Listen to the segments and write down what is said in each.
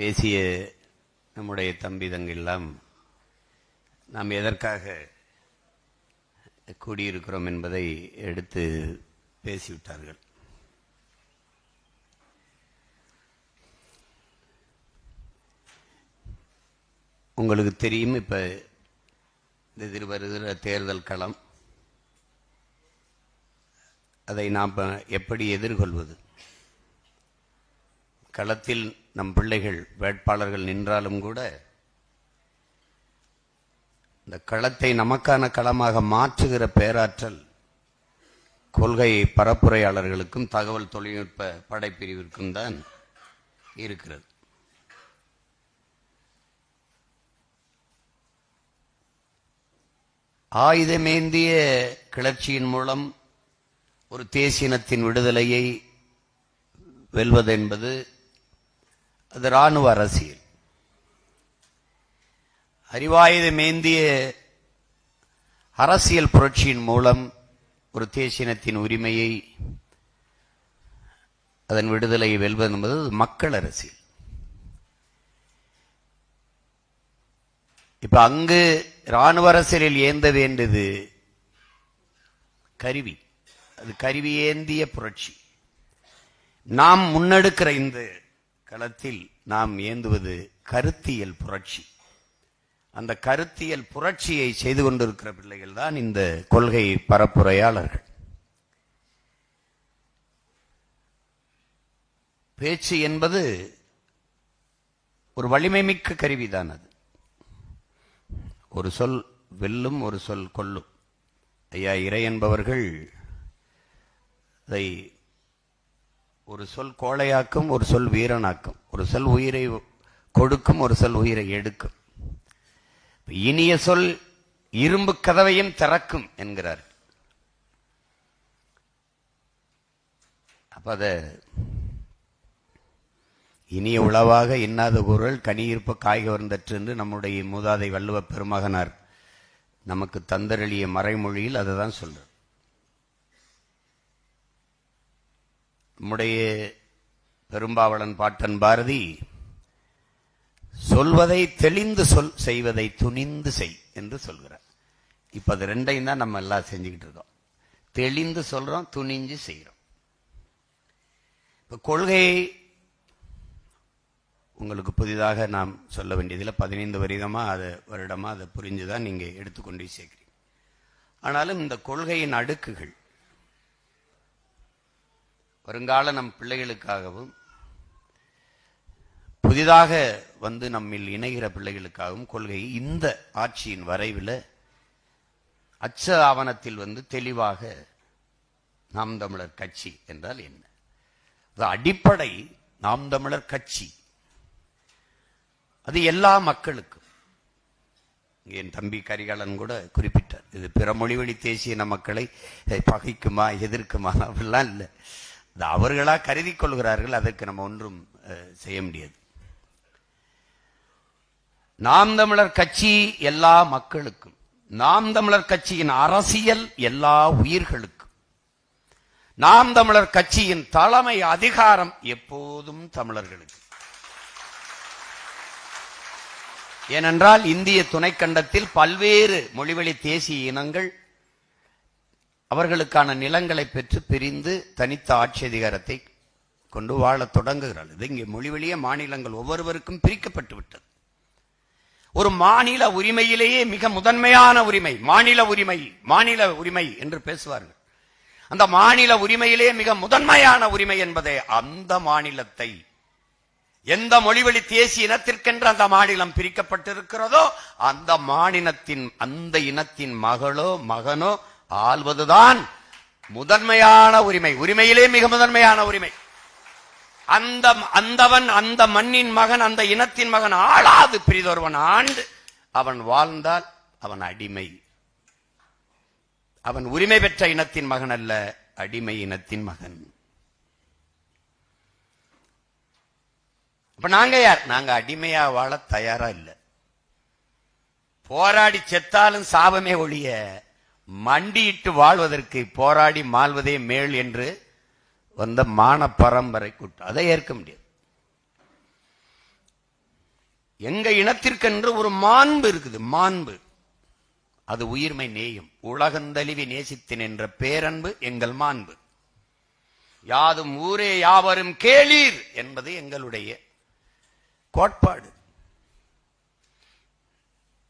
பேசிய நம்முடைய தம்பி தங்கெல்லாம் நாம் எதற்காக கூடியிருக்கிறோம் என்பதை எடுத்து பேசிவிட்டார்கள். உங்களுக்கு தெரியும், இப்ப வருகிற தேர்தல் களம், அதை நாம் எப்படி எதிர்கொள்வது? களத்தில் நம் பிள்ளைகள் வேட்பாளர்கள் நின்றாலும் கூட இந்த களத்தை நமக்கான களமாக மாற்றுகிற பேராற்றல் கொள்கை பரப்புரையாளர்களுக்கும் தகவல் தொழில்நுட்ப படைப்பிரிவிற்கும் தான் இருக்கிறது. ஆயுதமேந்திய கிளர்ச்சியின் மூலம் ஒரு தேசியனத்தின் விடுதலையை வெல்வதென்பது அது இராணுவ அரசியல். அறிவாயுதமேந்திய அரசியல் புரட்சியின் மூலம் ஒரு தேசியனத்தின் உரிமையை, அதன் விடுதலையை வெல்வது என்பது மக்கள் அரசியல். இப்ப அங்கு இராணுவ அரசியலில் ஏந்த வேண்டியது கருவி, அது கருவி ஏந்திய புரட்சி. நாம் முன்னெடுக்கிற இந்த களத்தில் நாம் ஏந்துவது கருத்தியல் புரட்சி. அந்த கருத்தியல் புரட்சியை செய்து கொண்டிருக்கிற பிள்ளைகள் தான் இந்த கொள்கை பரப்புரையாளர்கள். பேச்சு என்பது ஒரு வலிமை மிக்க கருவிதான். அது ஒரு சொல் வெல்லும், ஒரு சொல் கொல்லும். ஐயா இறை என்பவர்கள் அதை ஒரு சொல் கோழையாக்கும், ஒரு சொல் வீரனாக்கும், ஒரு சொல் உயிரை கொடுக்கும், ஒரு சொல் உயிரை எடுக்கும். இனிய சொல் இரும்பு கதவையும் திறக்கும் என்கிறார். அப்ப அத இனிய உளவாக இன்னாத குரல் கனியிருப்ப காய்க வந்தற்று என்று நம்முடைய மூதாதை வள்ளுவ பெருமகனார் நமக்கு தந்தரளிய மறைமொழியில் அதை தான் சொல்றார். நம்முடைய பெரும்பாவளன் பாட்டன் பாரதி சொல்வதை தெளிந்து சொல், செய்வதை துணிந்து செய் என்று சொல்கிறார். இப்ப அது ரெண்டையும் தான் நம்ம எல்லாம் செஞ்சுக்கிட்டு இருக்கோம். தெளிந்து சொல்றோம், துணிஞ்சு செய்யறோம். இப்ப கொள்கையை உங்களுக்கு புதிதாக நாம் சொல்ல வேண்டியதில் 15 வருடமா அதை புரிஞ்சுதான் நீங்க எடுத்துக்கொண்டு சேர்க்கிறீங்க. ஆனாலும் இந்த கொள்கையின் அடுக்குகள் வருங்கால நம் பிள்ளைகளுக்காகவும் புதிதாக வந்து நம்மில் இணைகிற பிள்ளைகளுக்காகவும் கொள்கை இந்த ஆட்சியின் வரைவில் அச்ச ஆவணத்தில் வந்து தெளிவாக நாம் தமிழர் கட்சி என்றால் என்ன, அது அடிப்படை. நாம் தமிழர் கட்சி அது எல்லா மக்களுக்கும். என் தம்பி கரிகாலன் கூட குறிப்பிட்டார், இது பிற மொழிவழி தேசிய மக்களை பகைக்குமா எதிர்க்குமா அப்படிலாம் இல்லை, அது அவர்களா கருதி கொள்கிறார்கள். அதற்கு நம்ம ஒன்றும் செய்ய முடியாது. நாம் தமிழர் கட்சி எல்லா மக்களுக்கும், நாம் தமிழர் கட்சியின் அரசியல் எல்லா உயிர்களுக்கும், நாம் தமிழர் கட்சியின் தலைமை அதிகாரம் எப்போதும் தமிழர்களுக்கு. ஏனென்றால் இந்திய துணைக்கண்டத்தில் பல்வேறு மொழிவழி தேசிய இனங்கள் அவர்களுக்கான நிலங்களை பெற்று பிரிந்து தனித்த ஆட்சி அதிகாரத்தை கொண்டு வாழத் தொடங்குகிறார்கள். இது இங்கே மொழிவழிய மாநிலங்கள் ஒவ்வொருவருக்கும் பிரிக்கப்பட்டு விட்டது. ஒரு மாநில உரிமையிலேயே மிக முதன்மையான உரிமை மாநில உரிமை, மாநில உரிமை என்று பேசுவார்கள். அந்த மாநில உரிமையிலே மிக முதன்மையான உரிமை என்பதை அந்த மாநிலத்தை எந்த மொழிவழி தேசிய இனத்திற்கென்று அந்த மாநிலம் பிரிக்கப்பட்டிருக்கிறதோ அந்த மாநிலத்தின் அந்த இனத்தின் மகளோ மகனோ ஆள்வதுதான் முதன்மையான உரிமை. உரிமையிலே மிக முதன்மையான உரிமை. அந்தவன் அந்த மண்ணின் மகன், அந்த இனத்தின் மகன் ஆளாது பிரிதொருவன் ஆண்டு அவன் வாழ்ந்தால் அவன் அடிமை. அவன் உரிமை பெற்ற இனத்தின் மகன் அல்ல, அடிமை இனத்தின் மகன். அப்ப நாங்க யார்? நாங்க அடிமையா வாழ தயாரா இல்லை. போராடி செத்தாலும் சாபமே ஒழிய மண்டியிட்டு வாழ்வதற்கு போராடி மாழ்வதே மேல் என்று வந்த மான பரம்பரை கூட்டம் அதை ஏற்க முடியாது. எங்க இனத்திற்கென்று ஒரு மாண்பு இருக்குது. மாண்பு அது உயிர்மை நேயும். உலகந்தழுவி நேசித்தின் என்ற பேரன்பு எங்கள் மாண்பு. யாதும் ஊரே யாவரும் கேளீர் என்பது எங்களுடைய கோட்பாடு.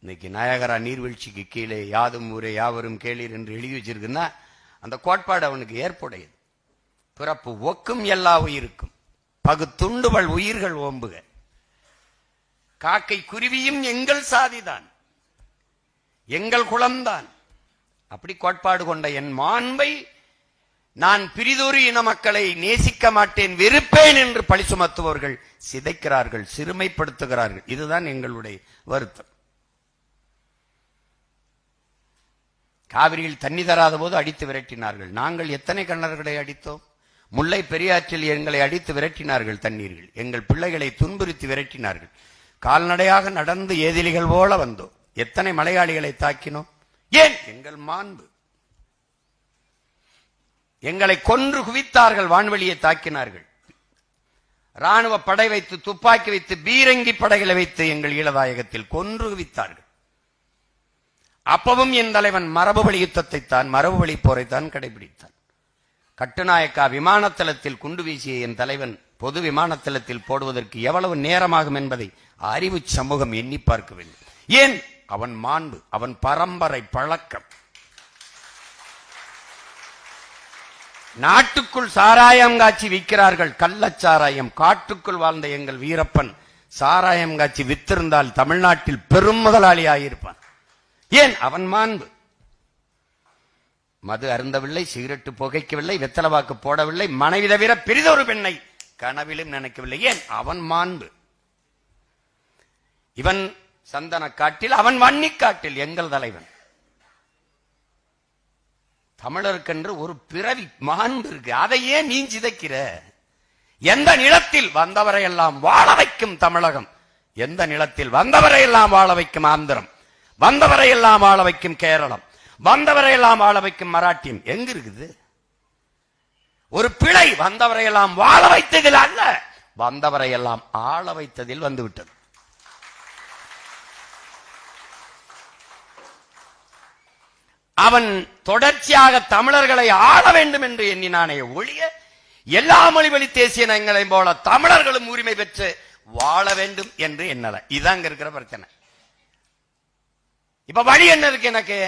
இன்னைக்கு நயகரா நீர்வீழ்ச்சிக்கு கீழே யாதும் ஊரே யாவரும் கேளீர் என்று எழுதி வச்சிருக்குன்னா அந்த கோட்பாடு அவனுக்கு ஏற்புடையது. பிறப்பு ஒக்கும் எல்லா உயிருக்கும் பகுத்துண்டுவள் உயிர்கள் ஓம்புக. காக்கை குருவியும் எங்கள் சாதிதான், எங்கள் குலம்தான். அப்படி கோட்பாடு கொண்ட என் மாண்பை நான் பிரிதொரு இன மக்களை நேசிக்க மாட்டேன், வெறுப்பேன் என்று பழி சுமத்துபவர்கள் சிதைக்கிறார்கள், சிறுமைப்படுத்துகிறார்கள். இதுதான் எங்களுடைய வருத்தம். காவிரியில் தண்ணி தராத போது அடித்து விரட்டினார்கள். நாங்கள் எத்தனை கண்ணர்களை அடித்தோம்? முல்லை பெரியாற்றில் எங்களை அடித்து விரட்டினார்கள் தண்ணீர்கள். எங்கள் பிள்ளைகளை துன்புறுத்தி விரட்டினார்கள். கால்நடையாக நடந்து ஏதிலிகள் போல வந்தோம். எத்தனை மலையாளிகளை தாக்கினோம்? ஏன்? எங்கள் மாண்பு. எங்களை கொன்று குவித்தார்கள், வான்வெளியை தாக்கினார்கள். ராணுவ படை வைத்து, துப்பாக்கி வைத்து, பீரங்கி படைகளை வைத்து எங்கள் ஈழதாயகத்தில் கொன்று குவித்தார்கள். அப்பவும் என் தலைவன் மரபு வழி யுத்தத்தை தான், மரபு வழி போரைத்தான் கடைபிடித்தான். கட்டுநாயக்கா விமானத்தளத்தில் குண்டு வீசிய என் தலைவன் பொது விமானத்தளத்தில் போடுவதற்கு எவ்வளவு நேரமாகும் என்பதை அறிவு சமூகம் எண்ணி பார்க்க வேண்டும். ஏன்? அவன் மாண்பு, அவன் பரம்பரை பழக்கம். நாட்டுக்குள் சாராயம் காட்சி விற்கிறார்கள், கள்ளச்சாராயம். காட்டுக்குள் வாழ்ந்த எங்கள் வீரப்பன் சாராயம் காட்சி வித்திருந்தால் தமிழ்நாட்டில் பெரும் முதலாளி ஆகியிருப்பான். ஏன்? அவன் மாண்பு. மது அருந்தவில்லை, சிகரெட்டு புகைக்கவில்லை, வெத்தலவாக்கு போடவில்லை, மனைவி தவிர பிரிதொரு பெண்ணை கனவிலும் நினைக்கவில்லை. ஏன்? அவன் மாண்பு. இவன் சந்தன காட்டில், அவன் வன்னிக்காட்டில். எங்கள் தலைவன். தமிழருக்கென்று ஒரு பிறவி மாண்பு இருக்கு. அதையே நீ சிதைக்கிற? எந்த நிலத்தில் வந்தவரை எல்லாம் வாழ வைக்கும் தமிழகம், எந்த நிலத்தில் வந்தவரை எல்லாம் வாழ வைக்கும் ஆந்திரம், வந்தவரை எல்லாம் வாழ வைக்கும் கேரளம், வந்தவரை எல்லாம் வாழ வைக்கும் மராட்டியம் எங்க இருக்குது? ஒரு பிழை வந்தவரை எல்லாம் வாழ வைத்ததில் அல்ல, வந்தவரை எல்லாம் ஆள வைத்ததில் வந்துவிட்டது. அவன் தொடர்ச்சியாக தமிழர்களை ஆள வேண்டும் என்று எண்ணினானே ஒழிய, எல்லா மொழி வழி தேசிய இனங்களையும் போல தமிழர்களும் உரிமை பெற்று வாழ வேண்டும் என்று எண்ணல. இதாங்க இருக்கிற பிரச்சனை. இப்ப வழி என்ன இருக்கு எனக்கு?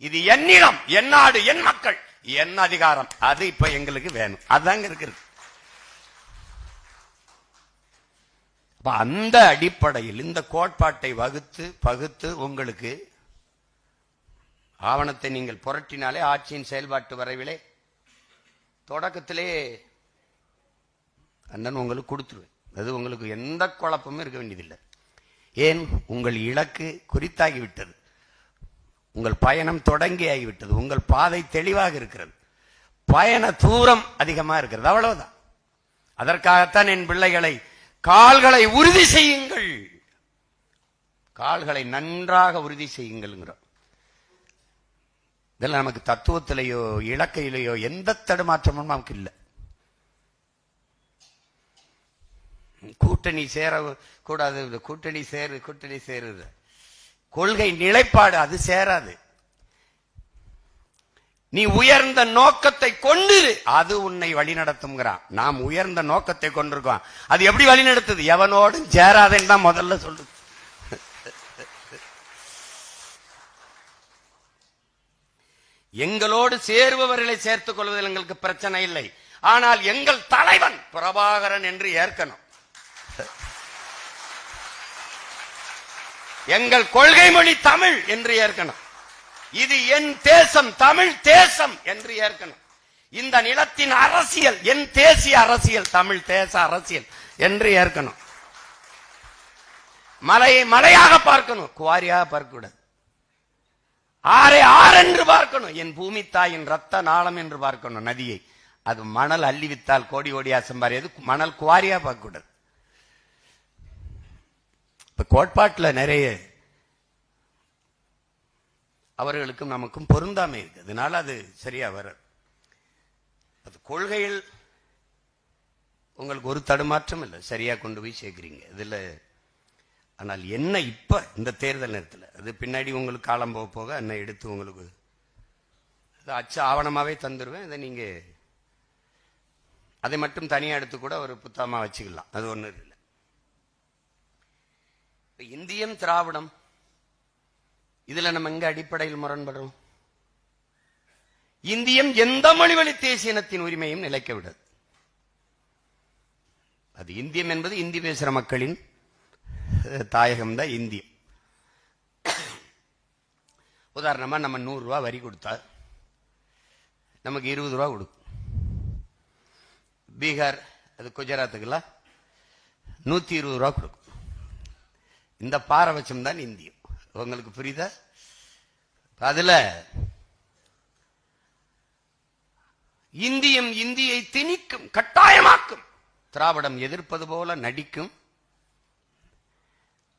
இது என் நிலம், என் நாடு, என் மக்கள், என் அதிகாரம். அது இப்ப எங்களுக்கு வேணும். அதுதாங்க இருக்கிறது. அந்த அடிப்படையில் இந்த கோட்பாட்டை பகுத்து உங்களுக்கு ஆவணத்தை நீங்கள் புரட்டினாலே ஆட்சியின் செயல்பாட்டு வரைவிலே தொடக்கத்திலே அண்ணன் உங்களுக்கு கொடுத்துருவேன். அது உங்களுக்கு எந்த குழப்பமும் இருக்க வேண்டியதில்லை. ஏன்? உங்கள் இலக்கு குறித்தாகிவிட்டது, உங்கள் பயணம் தொடங்கி ஆகிவிட்டது, உங்கள் பாதை தெளிவாக இருக்கிறது, பயண தூரம் அதிகமா இருக்கிறது. அவ்வளவுதான். அதற்காகத்தான் என் பிள்ளைகளை கால்களை உறுதி செய்யுங்கள், கால்களை நன்றாக உறுதி செய்யுங்கள். இதெல்லாம் நமக்கு தத்துவத்திலேயோ இலக்கையிலேயோ எந்த தடுமாற்றமும் நமக்கு இல்லை. கூட்டணி சேர கூடாது, கூட்டணி சேருது, கொள்கை நிலைப்பாடு அது சேராது. நீ உயர்ந்த நோக்கத்தை கொண்டு அது உன்னை வழிநடத்துங்கிறான். நாம் உயர்ந்த நோக்கத்தை கொண்டிருக்கோம். அது எப்படி வழிநடத்துது? எவனோடும் சேராதேன்னு தான் முதல்ல சொல்லுது. எங்களோடு சேருபவர்களை சேர்த்துக் கொள்வதில் எங்களுக்கு பிரச்சனை இல்லை. ஆனால் எங்கள் தலைவன் பிரபாகரன் என்று ஏற்கணும். எங்கள் கொள்கை மொழி தமிழ் என்று ஏற்கணும். இது என் தேசம், தமிழ் தேசம் என்று ஏற்கணும். இந்த நிலத்தின் அரசியல் என் தேசிய அரசியல், தமிழ் தேச அரசியல் என்று ஏற்கணும். மலையை மலையாக பார்க்கணும், குவாரியாக பார்க்க கூடாது. ஆரை ஆறென்று பார்க்கணும், என் பூமி தாயின் ரத்த நாளம் என்று பார்க்கணும். நதியை அது மணல் அள்ளி வித்தால் கோடி கோடியா சம்பாரியது, மணல் குவாரியா பார்க்க கூடாது. இப்ப கோட்பாட்டில் நிறைய அவர்களுக்கும் நமக்கும் பொருந்தாமை இருக்கு. அதனால அது சரியா வராது. அது கொள்கையில் உங்களுக்கு ஒரு தடுமாற்றம் இல்லை, சரியா கொண்டு போய் சேர்க்கிறீங்க. இதுல ஆனால் என்ன இப்ப இந்த தேர்தல் நேரத்தில், அது பின்னாடி உங்களுக்கு காலம் போக போக என்ன எடுத்து உங்களுக்கு அச்சு ஆவணமாவே தந்துருவேன். இதை நீங்க அதை மட்டும் தனியா எடுத்து கூட ஒரு புத்தகமா வச்சுக்கலாம், அது ஒண்ணு இல்லை. இந்தியம் திராவிடம் இதுல நம்ம எங்க அடிப்படையில் முரண்படுறோம்? இந்தியம் எந்த மொழிவழி தேசிய இனத்தின் உரிமையும் நிலைக்க விடாது. அது இந்தியம் என்பது இந்தி பேசுற மக்களின் தாயகம் தான் இந்தியம். உதாரணமா நம்ம 100 ரூபாய் வரி கொடுத்தா நமக்கு 20 ரூபாய் கொடுக்கும். பீகார் அது குஜராத்துக்குலாம் 120 ரூபாய் கொடுக்கும். இந்த பாரபட்சம் தான் இந்தியம். உங்களுக்கு புரியுதா? அதுல இந்தியம் இந்தியை திணிக்கும், கட்டாயமாக்கும். திராவிடம் எதிர்ப்பது போல நடிக்கும்,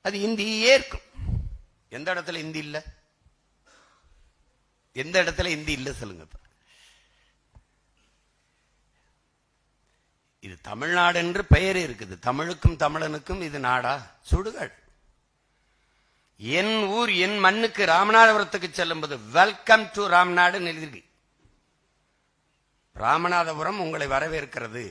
அது இந்தியை ஏற்கும். எந்த இடத்துல இந்தி இல்ல? எந்த இடத்துல இந்தி இல்ல சொல்லுங்க. இது தமிழ்நாடு என்று பெயர் இருக்குது. தமிழுக்கும் தமிழனுக்கும் இது நாடா? சுடுகாடு. என் ஊர் என் மண்ணுக்கு ராமநாதபுரத்துக்கு செல்லும் போது வெல்கம் டு ராம்நாடு எழுதிருக்கு. ராமநாதபுரம் உங்களை வரவேற்கிறது,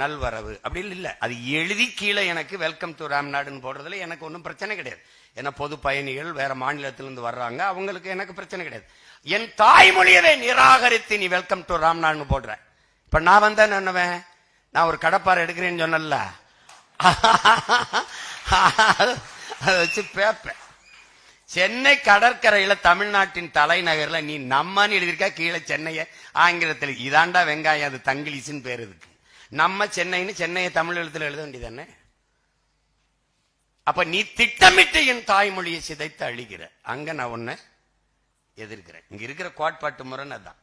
நல்வரவு அப்படி இல்ல. அது எழுதி கீழே எனக்கு வெல்கம் டு ராம்நாடுன்னு போடுறதுல எனக்கு ஒன்றும் பிரச்சனை கிடையாது. ஏன்னா பொது பயணிகள் வேற மாநிலத்திலிருந்து வர்றாங்க, அவங்களுக்கு எனக்கு பிரச்சனை கிடையாது. என் தாய்மொழியவே நிராகரித்து நீ வெல்கம் டு ராம்நாடுன்னு போடுற. இப்ப நான் வந்தா என்னவேன், நான் ஒரு கடப்பாறை எடுக்கிறேன்னு சொன்னல, அதை வச்சு பேப்பேன். சென்னை கடற்கரையில தமிழ்நாட்டின் தலைநகர்ல நீ நம்மன்னு எழுதியிருக்கா, கீழே சென்னைய ஆங்கிலத்தில் இதாண்டா வெங்காயம், அது தங்கிலீஷ்னு பேர் இருக்கு. நம்ம சென்னைன்னு சென்னையை தமிழ் எழுத்துல எழுத வேண்டியதானே? அப்ப நீ திட்டமிட்டு என் தாய்மொழியை சிதைத்து அழிகிற. அங்க நான் உன்னை எதிர்க்கிறேன். இங்க இருக்கிற கோட்பாட்டு முரண் தான்.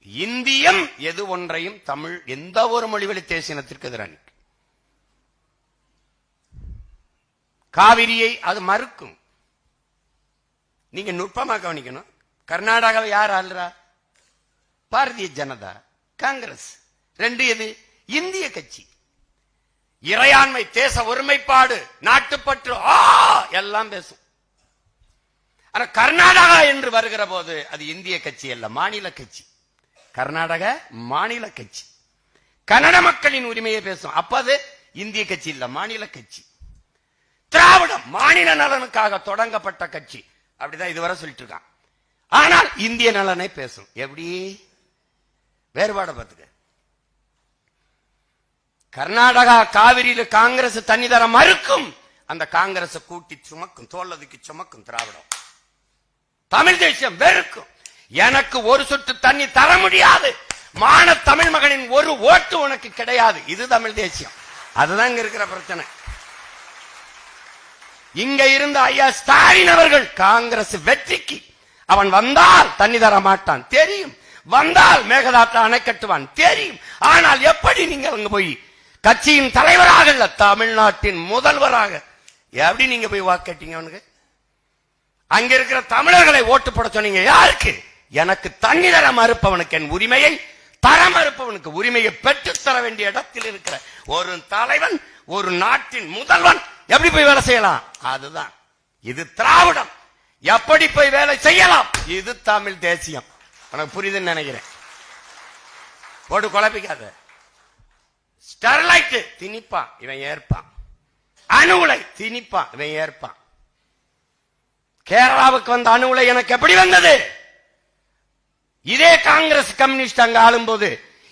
இந்தியம் எது ஒன்றையும் தமிழ் எந்த ஒரு மொழிவழி தேசியத்திற்கு எதிரான காவிரியை அது மறுக்கும். நீங்க நுட்பமா கவனிக்கணும். கர்நாடகாவை யார் ஆள்றா? பாரதிய ஜனதா, காங்கிரஸ். ரெண்டு எது? இந்திய கட்சி. இறையாண்மை, தேச ஒருமைப்பாடு, நாட்டுப்பற்று எல்லாம் பேசும். ஆனா கர்நாடகா என்று வருகிற போது அது இந்திய கட்சி அல்ல, மாநில கட்சி. கர்நாடக மாநில கட்சி. கன்னட மக்களின் உரிமையை பேசும், அப்ப அது இந்திய கட்சி இல்ல, மாநில கட்சி. திராவிடம் மாநில நலனுக்காக தொடங்கப்பட்ட கட்சி, அப்படிதான் இதுவரை சொல்லிட்டு இருக்கான். ஆனால் இந்திய நலனை பேசும். எப்படி வேறுபாடு பார்த்துக்க. கர்நாடகா காவிரியில காங்கிரஸ் தண்ணி தர மறுக்கும், அந்த காங்கிரஸ் கூட்டி சுமக்கும், தோல்லதுக்கு சுமக்கும் திராவிடம். தமிழ் தேசியம் வெறுக்கும். எனக்கு ஒரு சொட்டு தண்ணி தர முடியாது, மான தமிழ் மகனின் ஒரு ஓட்டு உனக்கு கிடையாது. இது தமிழ் தேசியம். அதுதான் இங்க இருக்கிற பிரச்சனை. இங்க இருந்த ஐயா ஸ்டாலின் அவர்கள் காங்கிரஸ் வெற்றிக்கு அவன் வந்தால் தண்ணி தர மாட்டான் தெரியும், வந்தால் மேகதாட்டு அணை கட்டுவான் தெரியும். ஆனால் எப்படி நீங்க அங்க போய் கட்சியின் தலைவராக இல்ல, தமிழ்நாட்டின் முதல்வராக எப்படி நீங்க போய் வாக்கட்டீங்க? அவனுக்கு அங்க இருக்கிற தமிழர்களை ஓட்டு போட சொன்னீங்க. யாருக்கு? எனக்கு தண்ணி தர மறுப்பவனுக்கு, என் உரிமையை தர மறுப்பவனுக்கு. உரிமையை பெற்று தர வேண்டிய இடத்தில் இருக்கிற ஒரு தலைவன், ஒரு நாட்டின் முதல்வன் எப்படி போய் வேலை செய்யலாம்? அதுதான் இது திராவிடம். எப்படி போய் வேலை செய்யலாம்? இது தமிழ் தேசியம். உனக்கு புரியுதுன்னு நினைக்கிறேன். போட்டு குழப்பிக்காத. ஸ்டெர்லைட் திணிப்பான், இவன் ஏற்பான். அணு உலை திணிப்பான், இவன் ஏற்பான். கேரளாவுக்கு வந்த அணு உலை எனக்கு எப்படி வந்தது? இதே காங்கிரஸ் கம்யூனிஸ்ட் அங்க ஆளும்போது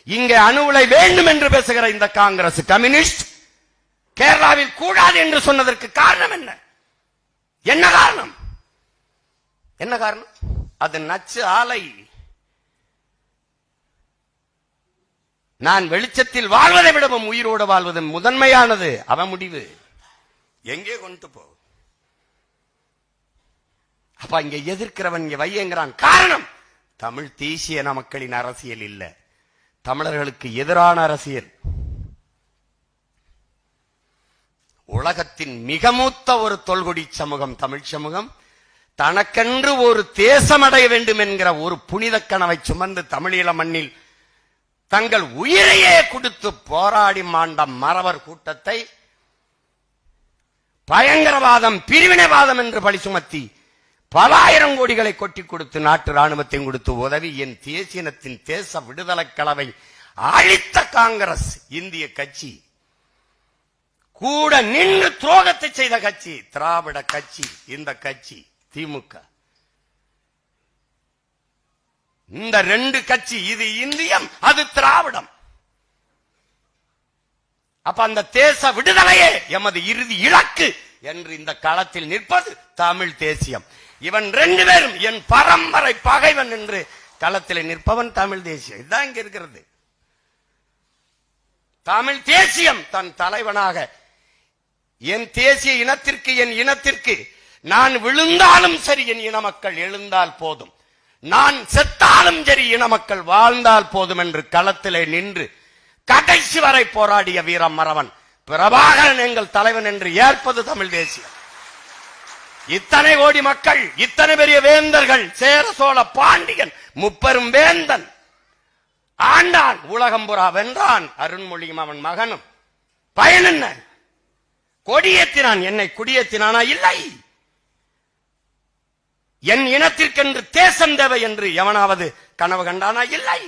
இங்க அணு உலை வேண்டும் என்று பேசுகிற இந்த காங்கிரஸ் கம்யூனிஸ்ட் கேரளாவில் கூடாது என்று சொன்னதற்கு காரணம் என்ன? என்ன காரணம்? என்ன காரணம்? அது நச்சு ஆலை. நான் வெளிச்சத்தில் வாழ்வதை விடவும் உயிரோடு வாழ்வது முதன்மையானது. அவன் முடிவு எங்கே கொண்டு போ. அப்ப இங்க எதிர்க்கிறவன் இங்க வையங்கிறான். காரணம் தமிழ் தேசிய மக்களின் அரசியல் இல்ல, தமிழர்களுக்கு எதிரான அரசியல். உலகத்தின் மிக மூத்த ஒரு தொல்குடி சமூகம் தமிழ் சமூகம் தனக்கென்று ஒரு தேசம் அடைய வேண்டும் என்கிற ஒரு புனித கனவை சுமந்து தமிழீழ மண்ணில் தங்கள் உயிரையே கொடுத்து போராடி மாண்ட மறவர் கூட்டத்தை பயங்கரவாதம், பிரிவினைவாதம் என்று பழி சுமத்தி பல ஆயிரம் கோடிகளை கொட்டி கொடுத்து நாட்டு ராணுவத்தையும் கொடுத்து உதவி என் தேசியனத்தின் தேச விடுதலை கலவை அழித்த காங்கிரஸ் இந்திய கட்சி, கூட நின்று துரோகத்தை செய்த கட்சி திராவிட கட்சி. இந்த கட்சி திமுக, இந்த ரெண்டு கட்சி, இது இந்தியம், அது திராவிடம். அப்ப அந்த தேச விடுதலையே எமது இறுதி இலக்கு என்று இந்த களத்தில் நிற்பது தமிழ் தேசியம். இவன் ரெண்டு பேரும் என் பரம்பரை பகைவன் என்று களத்தில் நிற்பவன் தமிழ் தேசியம். இதுதான் இங்க இருக்கிறது. தமிழ் தேசியம் தன் தலைவனாக என் தேசிய இனத்திற்கு, என் இனத்திற்கு நான் விழுந்தாலும் சரி என் இன மக்கள் எழுந்தால் போதும், நான் செத்தாலும் சரி இன மக்கள் வாழ்ந்தால் போதும் என்று களத்திலே நின்று கடைசி வரை போராடிய வீரம் மறவன் பிரபாகரன் எங்கள் தலைவன் என்று ஏற்பது தமிழ் தேசியம். இத்தனை கோடி மக்கள், இத்தனை பெரிய வேந்தர்கள், சேர சோழ பாண்டியன் முப்பெரும் வேந்தன் ஆண்டான், உலகம்புறா வென்றான், அருண்மொழியும் அவன் மகனும். பயன் என்ன? கொடியேற்றினான், என்னை குடியேற்றினானா? இல்லை. என் இனத்திற்கென்று தேசம் தேவை என்று எவனாவது கனவு கண்டானா? இல்லை,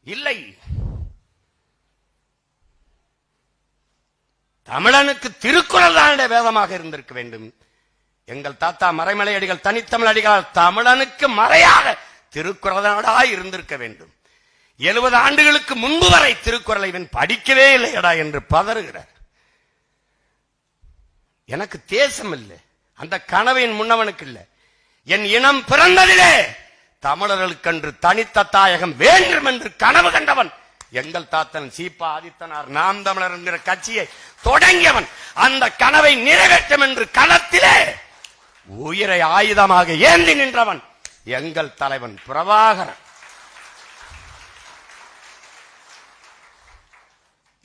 இல்லை. தமிழனுக்கு திருக்குறள் தான் வேதமாக இருந்திருக்க வேண்டும். எங்கள் தாத்தா மறைமலை அடிகள், தனித்தமிழ் அடிகளால் தமிழனுக்கு மறையாக திருக்குறளா இருந்திருக்க வேண்டும். 70 ஆண்டுகளுக்கு முன்பு வரை திருக்குறளை இவன் படிக்கவே இல்லையடா என்று பதறுகிறார். எனக்கு தேசம் இல்லை, அந்த கனவின் முன்னவனுக்கு இல்லை. என் இனம் பிறந்ததிலே தமிழர்களுக்கென்று தனித்த தாயகம் வேண்டும் என்று கனவு கண்டவன் எங்கள் தாத்தன் சீபா ஆதித்தனார். நாம் தமிழர் என்கிற கட்சியை தொடங்கியவன். அந்த கனவை நிறைவேற்றும் என்று களத்திலே உயிரை ஆயுதமாக ஏந்தி நின்றவன் எங்கள் தலைவன் பிரபாகரன்.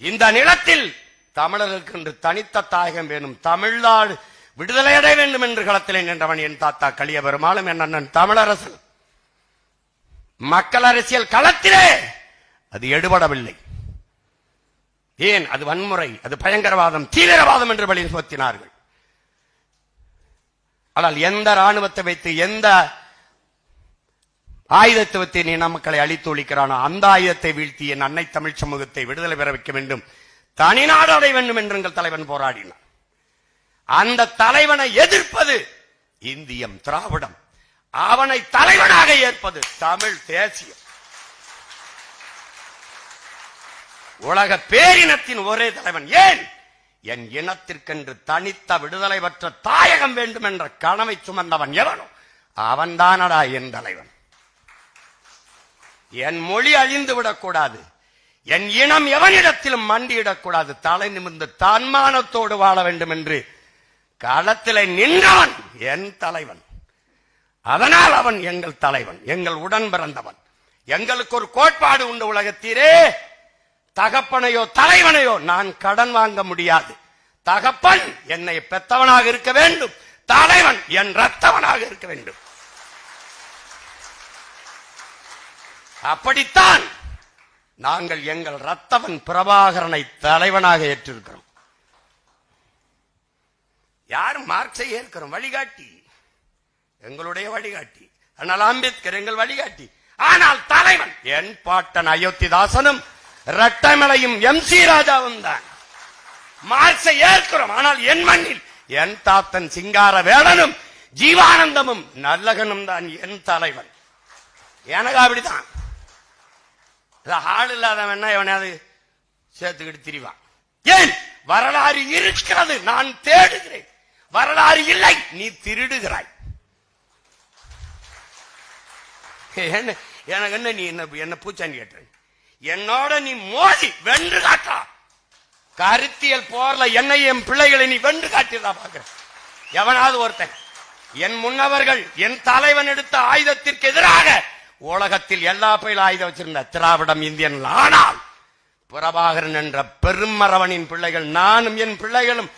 இந்த நிலத்தில் தமிழர்களுக்கு என்று தனித்த தாயகம் வேணும், தமிழ்நாடு விடுதலை அடைய வேண்டும் என்று களத்திலே நின்றவன் என் தாத்தா கலிய பெருமாளும் என் அண்ணன் தமிழரசன். மக்கள் அரசியல் களத்திலே அது எடுபடவில்லை. ஏன்? அது வன்முறை, அது பயங்கரவாதம், தீவிரவாதம் என்று வழி சுமத்தினார்கள். ஆனால் எந்த ராணுவத்தை வைத்து, எந்த ஆயுதத்தை வைத்து நீ மக்களை அழித்து ஒழிக்கிறானோ அந்த ஆயுதத்தை வீழ்த்தி என் அன்னை தமிழ் சமூகத்தை விடுதலை பெற வைக்க வேண்டும், தனிநாடு அடைய வேண்டும் என்று எங்கள் தலைவன் போராடினார். அந்த தலைவனை எதிர்ப்பது இந்தியம், திராவிடம். அவனை தலைவனாக ஏற்பது தமிழ் தேசியம். உலக பேரினத்தின் ஒரே தலைவன். ஏன்? என் இனத்திற்கென்று தனித்த விடுதலை பெற்ற தாயகம் வேண்டும் என்ற கனவை சுமந்தவன் எவனோ அவன் தானடா என் தலைவன். என் மொழி அழிந்து விடக்கூடாது, என் இனம் எவனிடத்திலும் மண்டியிடக்கூடாது, தலை நிமிர்ந்து தன்மானத்தோடு வாழ வேண்டும் என்று களத்திலே நின்றவன் என் தலைவன். அதனால் அவன் எங்கள் தலைவன், எங்கள் உடன் பிறந்தவன். எங்களுக்கு ஒரு கோட்பாடு உண்டு உலகத்தீரே, தகப்பனையோ தலைவனையோ நான் கடன் வாங்க முடியாது. தகப்பன் என்னை பெத்தவனாக இருக்க வேண்டும், தலைவன் என் ரத்தவனாக இருக்க வேண்டும். அப்படித்தான் நாங்கள் எங்கள் ரத்தவன் பிரபாகரனை தலைவனாக ஏற்றிருக்கிறோம். யாரும் மார்க்ஸை ஏற்கிறோம், வழிகாட்டி, எங்களுடைய வழிகாட்டி. ஆனால் அம்பேத்கர் எங்கள் வழிகாட்டி. ஆனால் தலைவன் என் பாட்டன் அயோத்திதாசனும் இரட்டைமலையும் MC ராஜாவும் தான். மார்க்ஸை ஏற்கிறோம், ஆனால் என் மண்ணில் என் தாத்தன் சிங்கார வேலனும் ஜீவானந்தமும் நல்லகனும் தான் என் தலைவன். எனக்கு அப்படித்தான். ஆள் இல்லாதவன் எவனாவது சேர்த்துக்கிட்டு திரிவான். ஏன்? வரலாறு இருக்கிறது, நான் தேடுகிறேன். வரலாறு இல்லை, நீ திருடுகிறாய். எனக்கு என்ன, நீ என்ன பூச்சாண்டி கேட்ட? என்னோட நீ மோதி வென்று காட்டா. கருத்தியல் போர்ல என்னை என் பிள்ளைகளை நீ வென்று காட்டியதா பாக்குற? எவனாவது ஒருத்தன் என் முன்னவர்கள் என் தலைவன் எடுத்த ஆயுதத்திற்கு எதிராக உலகத்தில் எல்லா பயிலும் ஆயுதம் வச்சிருந்த திராவிடம் இந்தியன். ஆனால் பிரபாகரன் என்ற பெருமரவனின் பிள்ளைகள், நானும் என் பிள்ளைகளும்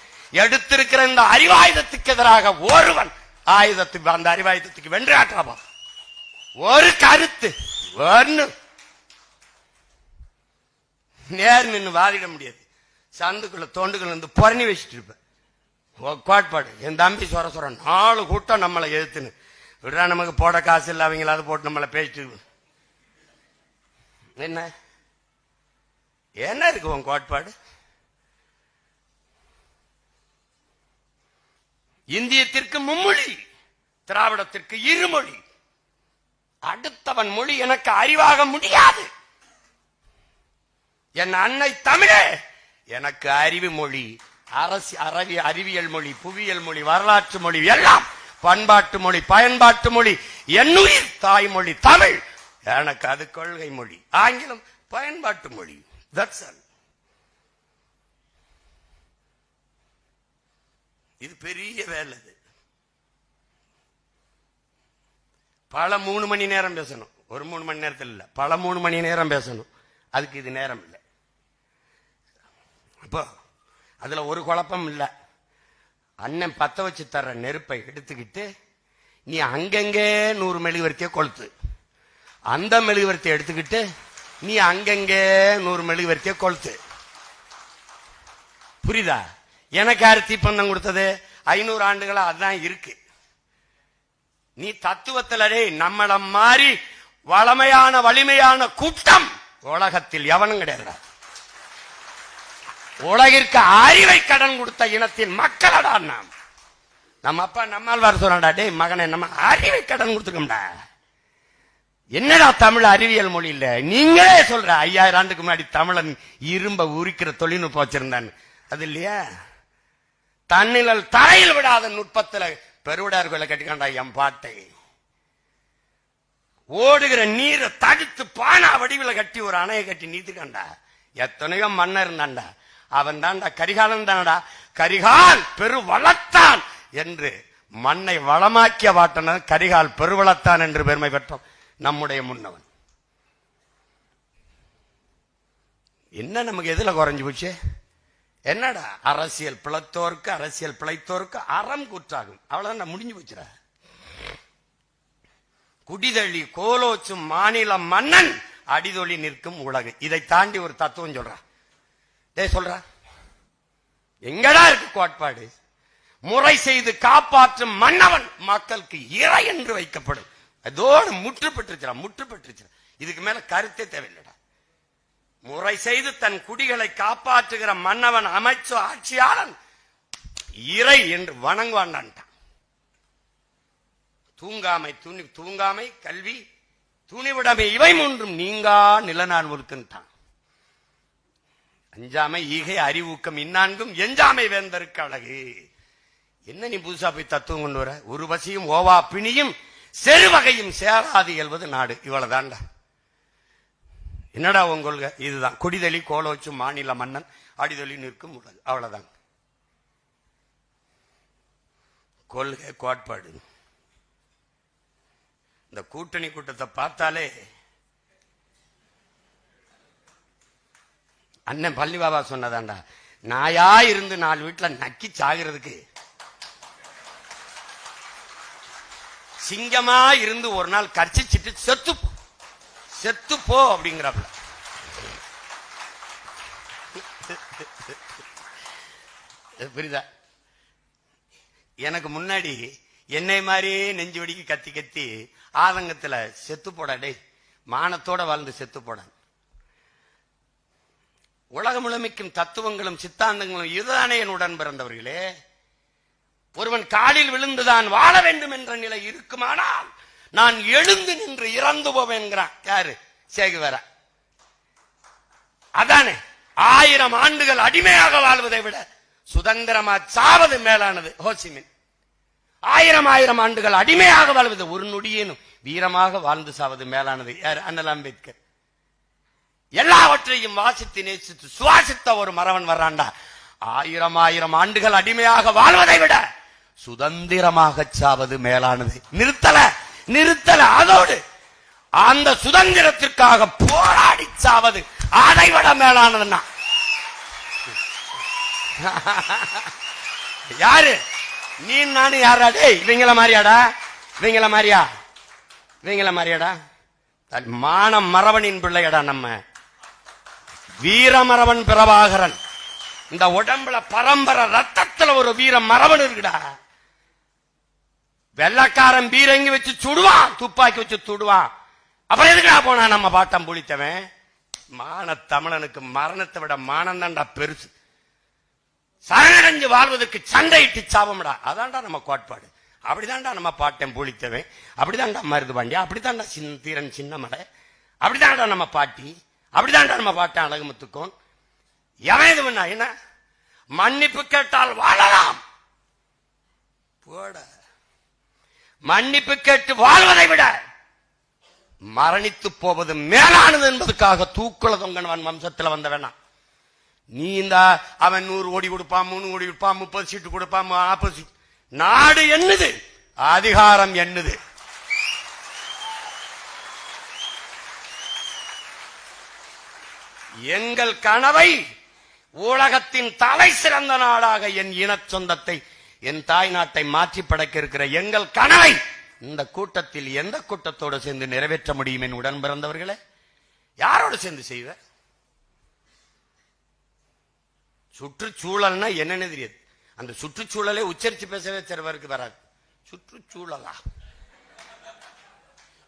எடுத்திருக்கிற இந்த அறிவாயுதத்துக்கு எதிராக ஒருவன் ஆயுதத்துக்கு, அந்த அறிவாயுதத்துக்கு வென்று காட்டுறப்பா. ஒரு கருத்து ஒன்னு நேர் நின்று வாதிட முடியாது. சந்துக்குள்ள தோண்டுகள் வந்து புறணி வச்சுட்டு இருப்ப. கோட்பாடு. என் தம்பி சொர 4 கூட்டம் நம்மளை எதிர்த்துன்னு விடுறா, நமக்கு போட காசு இல்லை, அவங்களாவது போட்டு நம்மளை பேசிட்டு என்ன இருக்கு உன் கோட்பாடு? இந்தியத்திற்கு மும்மொழி, திராவிடத்திற்கு இருமொழி. அடுத்தவன் மொழி எனக்கு அறிவாக முடியாது. என் அன்னை தமிழே எனக்கு அறிவு மொழி, அறிவியல் மொழி, புவியியல் மொழி, வரலாற்று மொழி, எல்லாம் பண்பாட்டு மொழி, பயன்பாட்டு மொழி. என்னுயிர் தாய்மொழி தமிழ், எனக்கு அது கொள்கை மொழி. ஆங்கிலம் பயன்பாட்டு மொழி. That's all. இது பெரிய வேலை. பல 3 மணி நேரம் பேசணும். ஒரு 3 மணி நேரத்தில் இல்ல, பல 3 மணி நேரம் பேசணும். அதுக்கு இது நேரம் இல்லை. அப்போ அதுல ஒரு குழப்பம் இல்லை. அண்ணன் பத்த வச்சு தர்ற நெருப்பை எடுத்துக்கிட்டு நீ அங்கங்கே 100 மெழுகுவர்த்தியை கொளுத்து, அந்த மெழுகுவர்த்தியை எடுத்துக்கிட்டு நீ அங்கங்கே 100 மெழுகுவர்த்தியை கொளுத்து. புரியுதா? எனக்கு யாரு தீப்பந்தம் கொடுத்தது? 500 ஆண்டுகளா அதுதான் இருக்கு. நீ தத்துவத்தில் நம்மள மாதிரி வளமையான வலிமையான கூட்டம் உலகத்தில் எவனும் கிடையாது. உலகிற்கு அறிவை கடன் கொடுத்த இனத்தின் மக்களடா நாம். நம்ம அப்பா நம்மால் சொல்றாடா, டே மகனை நம்ம அறிவை கடன் கொடுத்துக்கோம்டா. என்னடா தமிழ் அறிவியல் மொழி இல்ல? நீங்களே சொல்ற 5000 ஆண்டுக்கு முன்னாடி தமிழன் இரும்ப உரிக்கிற தொழில்நுட்பம் வச்சிருந்தான். அது இல்லையா? தன்னிழல் தரையில் விடாத நுட்பத்துல பெருவிடார் கோயில கட்டிக்காண்டா என் பாட்டை. ஓடுகிற நீரை தடுத்து பானா வடிவில் கட்டி ஒரு அணையை கட்டி நீத்துக்காண்டா. எத்தனையோ மன்னர் இருந்தாண்டா. அவன் தாண்டா கரிகாலன் தானடா. கரிகால் பெரு வளத்தான் என்று மண்ணை வளமாக்கிய வாட்டன கரிகால் பெருவளத்தான் என்று பெருமை பெற்றோம் நம்முடைய முன்னவன். என்ன நமக்கு எதுல குறைஞ்சு போச்சு? என்னடா அரசியல் பிழைத்தோருக்கு அரசியல் பிழைத்தோருக்கு அறம் கூற்றாகும். அவ்வளவுதான் முடிஞ்சு போச்சுற. குடிதழி கோலோச்சும் மாநில மன்னன் அடிதொழி நிற்கும் உலகு. இதை தாண்டி ஒரு தத்துவம் சொல்ற. சொல்ற எங்கடா இருக்கு கோட்பாடு? முறை செய்து காப்பாற்றும் மன்னவன் மக்களுக்கு இறை என்று வைக்கப்படும். அதோடு முற்றுப்பெற்றுச்சு. இதுக்கு மேல கருத்தே தேவையில்லடா. முறை செய்து தன் குடிகளை காப்பாற்றுகிற மன்னவன், அமைச்சோ ஆட்சியாளன் இறை என்று வணங்குவான். தூங்காமை கல்வி துணிவிடமை இவை மூன்றும் நீங்கா நிலநாள் ஒழுக்கின்றான். அஞ்சாமை ஈகை அறிவூக்கம் இந்நான்கும் எஞ்சாமை வேந்தருக்கு அழகு. என்ன நீ புதுசா போய் தத்துவம் கொண்டு வர? ஒரு பசியும் ஓவா பிணியும் செருவகையும் சேராது இயல்வது நாடு. இவ்வளவுதான்டா. என்னடா உங்க கொள்கை? இதுதான். குடிதழி கோலோச்சும் மாநில மன்னன் அடிதொழி நிற்கும் உலகு. அவ்வளவுதான் கொள்கை கோட்பாடு. இந்த கூட்டணி கூட்டத்தை பார்த்தாலே அண்ணன் பள்ளி பாபா சொன்னதாண்டா, நாயா இருந்து 4 வீட்டுல நக்கி சாகிறதுக்கு சிங்கமா இருந்து ஒரு நாள் கர்ச்சிச்சிட்டு செத்து போ அப்படிங்கிறாப்ல. புரியுதா? எனக்கு முன்னாடி என்னை மாதிரியே நெஞ்சு வடிக்கு கத்தி கத்தி ஆதங்கத்துல செத்து போடா, டே மானத்தோட வாழ்ந்து செத்து போட. உலகம் முழுமைக்கும் தத்துவங்களும் சித்தாந்தங்களும் இதுதானே என் உடன் பிறந்தவர்களே. ஒருவன் காலில் விழுந்துதான் வாழ வேண்டும் என்ற நிலை இருக்குமானால் நான் எழுந்து நின்று இறந்து போவேன் என்கிறான். யாரு? சேகுவேரா. அதானே 1000 ஆண்டுகள் அடிமையாக வாழ்வதை விட சுதந்திரமா சாவது மேலானது. ஹோசிமின் 1000 ஆண்டுகள் அடிமையாக வாழ்வது ஒரு நொடியேனும் வீரமாக வாழ்ந்து சாவது மேலானது. யார்? அண்ணல் அம்பேத்கர். எல்லாவற்றையும் வாசித்து நேசித்து சுவாசித்த ஒரு மறவன் வர்றாண்டா. 1000 ஆண்டுகள் அடிமையாக வாழ்வதை விட சுதந்திரமாக சாவது மேலானது. நிறுத்தல. அதோடு அந்த சுதந்திரத்திற்காக போராடி சாவது அதைவிட மேலானதுன்னா யாரு? நீ நானு யாராடே? இவங்கள மாதிரியாடா? மானம் மரவனின் பிள்ளையடா. நம்ம வீரமரவன் பிரபாகரன் இந்த உடம்புல பரம்பரை ரத்தத்துல ஒரு வீர மரபணு இருக்குடா. வெள்ளக்காரன் பீரங்கி வச்சு சுடுவான், துப்பாக்கி வச்சு சுடுவான். அப்புறம் எதுக்குடா போனா நம்ம பாட்டம் புளித்தவன்? மான தமிழனுக்கு மரணத்தை விட மானம் தான்டா பெருசு. சரணடைஞ்சு வாழ்வதற்கு சண்டையிட்டு சாபம்டா. அதான்டா நம்ம கோட்பாடு. அப்படிதான்டா நம்ம பாட்டம் புளித்தவன், அப்படிதான்டா மருது பாண்டியா, அப்படித்தான்டா தீரன் சின்னமலை, அப்படிதான்டா நம்ம பாட்டி, அப்படிதான்டா நம்ம பாட்டன் அழகுமுத்துக்கோன். எவன் இது பண்ணா என்ன? மன்னிப்பு கேட்டால் வாழலாம். போட மன்னிப்பு கேட்டு வாழ்வதை விட மரணித்து போவது மேலானது என்பதற்காக தூக்குல தொங்கனவன் வம்சத்தில் வந்த வேணாம். நீ இந்த அவன் 100 கோடி கொடுப்பான், 3 கோடி கொடுப்பான், 30 சீட்டு கொடுப்பான், 40 சீட்டு. நாடு என்னது? அதிகாரம் என்னது? எங்கள் கனவை உலகத்தின் தலை சிறந்த நாடாக என் இன சொந்தத்தை, என் தாய் நாட்டை மாற்றி படைக்க இருக்கிற எங்கள் கனவை இந்த கூட்டத்தில் எந்த கூட்டத்தோடு சேர்ந்து நிறைவேற்ற முடியும்? என் உடன் பிறந்தவர்களே, யாரோடு சேர்ந்து செய்வ? சுற்றுச்சூழல்னா என்னன்னு தெரியாது. அந்த சுற்றுச்சூழலை உச்சரித்து பேசவே சிறவருக்கு வராது. சுற்றுச்சூழலா?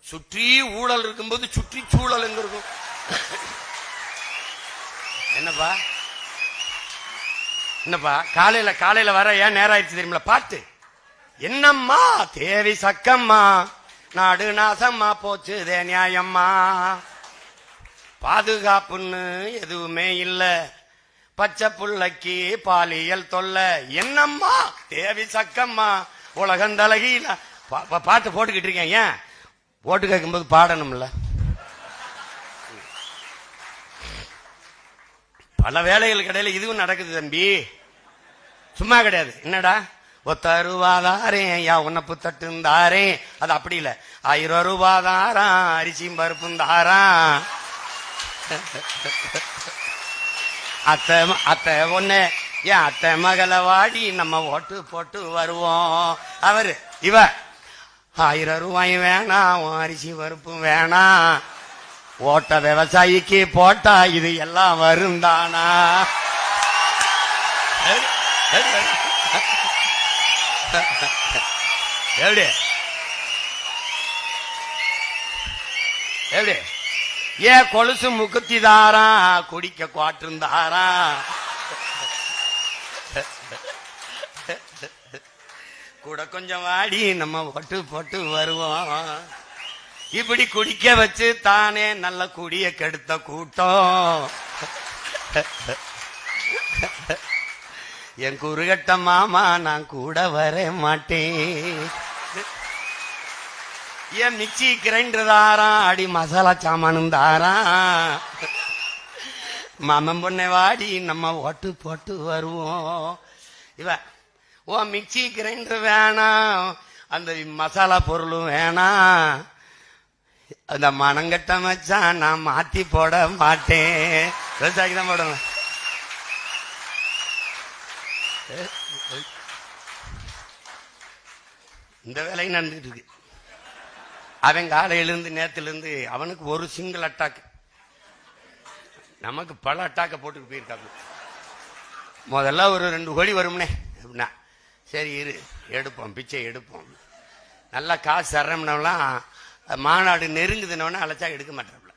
சுற்றி ஊழல் இருக்கும்போது சுற்றுச்சூழல் எங்க இருக்கும்? என்னப்பா என்னப்பா காலையில வர ஏன் நேரம் ஆயிடுச்சு தெரியுமில? பாட்டு என்னம்மா தேவி சக்கம்மா, நாடு நாசம்மா போச்சு தே நியாயம்மா, பாதுகாப்புன்னு எதுவுமே இல்ல, பச்சை புள்ளைக்கு பாலியல் தொல்ல, என்னம்மா தேவி சக்கம்மா உலகம் தலகில. பாட்டு போட்டுக்கிட்டு இருக்கேன். ஏன் போட்டு கேட்கும்போது பாடணும்ல? பல வேலைகளுக்கு இடையில இதுவும் நடக்குது தம்பி, சும்மா கிடையாது. என்னடா ஒத்தருவாதாரேன் யா உன்னப்பு தட்டுந்தாரே, அது அப்படி இல்ல. 1000 ரூபாதாரான் அரிசியும் பருப்பும் தாரான், அத்தை ஒண்ணு ஏன் அத்தை மகளை வாடி நம்ம ஓட்டு போட்டு வருவோம். அவரு இவ 1000 ரூபாயும் வேணாம், அரிசி பருப்பும் வேணாம், ஓட்ட விவசாயிக்கு போட்டா இது எல்லாம் வருந்தானா? எப்படி எப்படி ஏன் கொலுசு முக்குத்தி தாரா, குடிக்க குவாட்டிருந்தாரா, கூட கொஞ்சம் வாடி நம்ம ஓட்டு போட்டு வருவோம். இப்படி குடிக்க வச்சு தானே நல்ல குடிய கெடுத்த கூட்டம். என் குறுகட்ட மாமா நான் கூட வர மாட்டேன். என் மிக்சி கிரைண்டர் தாரான், அடி மசாலா சாமானும் தாரான், மாமன் பொண்ணை வாடி நம்ம ஓட்டு போட்டு வருவோம். இவ ஓ மிக்சி கிரைண்டர் வேணாம், அந்த மசாலா பொருளும் வேணாம், அந்த மனங்கட்ட மச்சான் நான் மாத்தி போட மாட்டேன். விவசாயிக்கு தான் போடுவேன். இந்த வேலையும் நடந்துட்டு இருக்கு. அவன் காலையிலிருந்து நேத்திலிருந்து அவனுக்கு ஒரு சிங்கிள் அட்டாக், நமக்கு பல அட்டாக்க போட்டுட்டு போயிருக்காங்க. முதல்ல ஒரு 2 கோடி வரும்னே அப்படின்னா சரி இரு எடுப்போம், பிச்சை எடுப்போம். நல்லா காசு தர்றோம்னாலாம் மாநாடு நெருங்குதுன்னு அழைச்சா எடுக்க மாட்டாப்ல,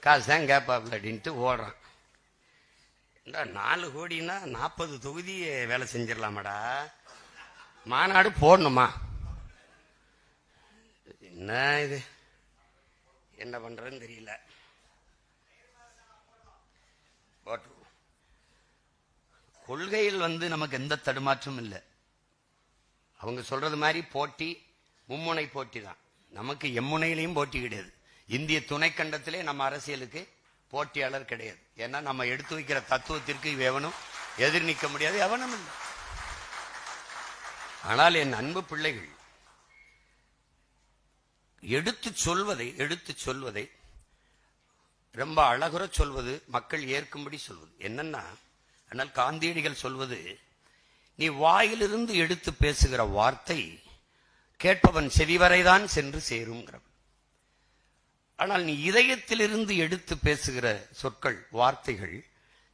காசு தான் கேட்பாப்ல அப்படின்ட்டு ஓடுறான். 4 கோடினா 40 தொகுதி வேலை செஞ்சிடலாமாடா, மாநாடு போடணுமா? என்ன இது, என்ன பண்றதுன்னு தெரியல. கொள்கையில் நமக்கு எந்த தடுமாற்றமும் இல்லை. அவங்க சொல்றது மாதிரி போட்டி மும்முனை போட்டி தான். நமக்கு எம்முனையிலையும் போட்டி கிடையாது. இந்திய துணைக்கண்டத்திலே நம்ம அரசியலுக்கு போட்டியாளர் கிடையாது. ஏன்னா நம்ம எடுத்து வைக்கிற தத்துவத்திற்கு எவனும் எதிர் நிற்க முடியாது, எவனும் இல்லை. ஆனால் என் அன்பு பிள்ளைகள் எடுத்து சொல்வதை ரொம்ப அழகுற சொல்வது, மக்கள் ஏற்கும்படி சொல்வது என்னன்னா, ஆனால் காந்தியடிகள் சொல்வது, நீ வாயிலிருந்து எடுத்து பேசுகிற வார்த்தை கேட்பவன் செவிவரைதான் சென்று சேருங்கிற. ஆனால் நீ இதயத்திலிருந்து எடுத்து பேசுகிற சொற்கள் வார்த்தைகள்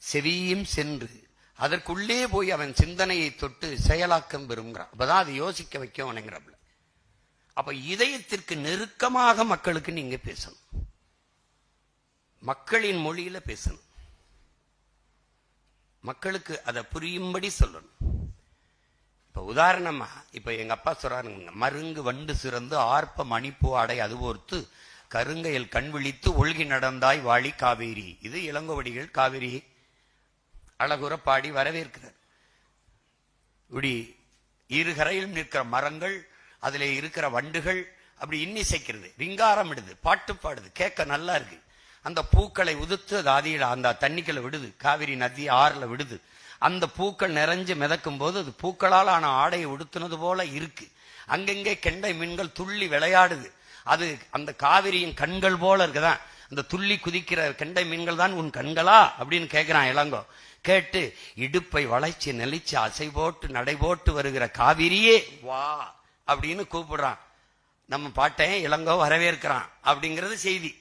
செவியும் சென்று அதற்குள்ளே போய் அவன் சிந்தனையை தொட்டு செயலாக்கம் பெறுங்கிறான். அப்பதான் அதை யோசிக்க வைக்கணுங்கிறப்ப அப்ப இதயத்திற்கு நெருக்கமாக மக்களுக்கு நீங்க பேசணும், மக்களின் மொழியில பேசணும், மக்களுக்கு அதை புரியும்படி சொல்லணும். இப்ப உதாரணமா இப்ப எங்க அப்பா சொல்றாருங்க, மருங்கு வண்டு சிறந்து ஆர்ப்ப மணிப்பூ அடை அதுபோர்த்து கருங்கையில் கண் விழித்து ஒழுகி நடந்தாய் வாழி காவேரி. இது இளங்கோவடிகள் காவேரி அழகுற பாடி வரவேற்கிறார். இப்படி இருகரையில் நிற்கிற மரங்கள், அதுல இருக்கிற வண்டுகள் அப்படி இன்னிசைக்கிறது, ரிங்காரம் இடுது, பாட்டு பாடுது, கேட்க நல்லா இருக்கு. அந்த பூக்களை உதுத்து அது ஆதியில அந்த தண்ணிக்குள்ள விடுது, காவிரி நதி ஆறுல விடுது. அந்த பூக்கள் நிறைஞ்சு மிதக்கும் போது அது பூக்களால் ஆன ஆடையை உடுத்துனது போல இருக்கு. அங்கங்கே கெண்டை மீன்கள் துள்ளி விளையாடுது. அது அந்த காவிரியின் கண்கள் போல இருக்குதான். அந்த துள்ளி குதிக்கிற கெண்டை மீன்கள் தான் உன் கண்களா அப்படின்னு கேட்கிறான் இளங்கோ. கேட்டு இடுப்பை வளைச்சு நெளிச்சு அசை போட்டு நடை போட்டு வருகிற காவிரியே வா அப்படின்னு கூப்பிடுறான். நம்ம பாட்டை இளங்கோ வரவேற்கிறான் அப்படிங்கிறது செய்தி.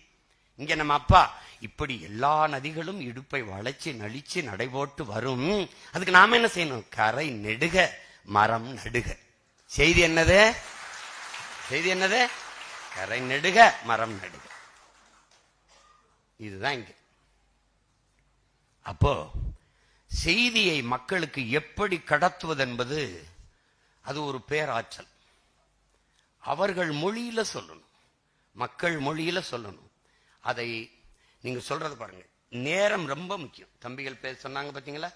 இங்க நம்ம அப்பா இப்படி எல்லா நதிகளும் இடுப்பை வளைச்சு நளிச்சு நடைபோட்டு வரும், அதுக்கு நாம என்ன செய்யணும்? கரை நெடுக மரம் நடுக. செய்தி என்னது? செய்தி என்னது? கரை நெடுக மரம் நடுக. இதுதான் இங்க. அப்போ செய்தியை மக்களுக்கு எப்படி கடத்துவது என்பது அது ஒரு பேராற்றல். அவர்கள் மொழியில சொல்லணும், மக்கள் மொழியில சொல்லணும். அதை நீங்க சொல்றது பாருங்க, நேரம் ரொம்ப முக்கியம். தம்பிகள் பேச சொன்னாங்க பாத்தீங்களா,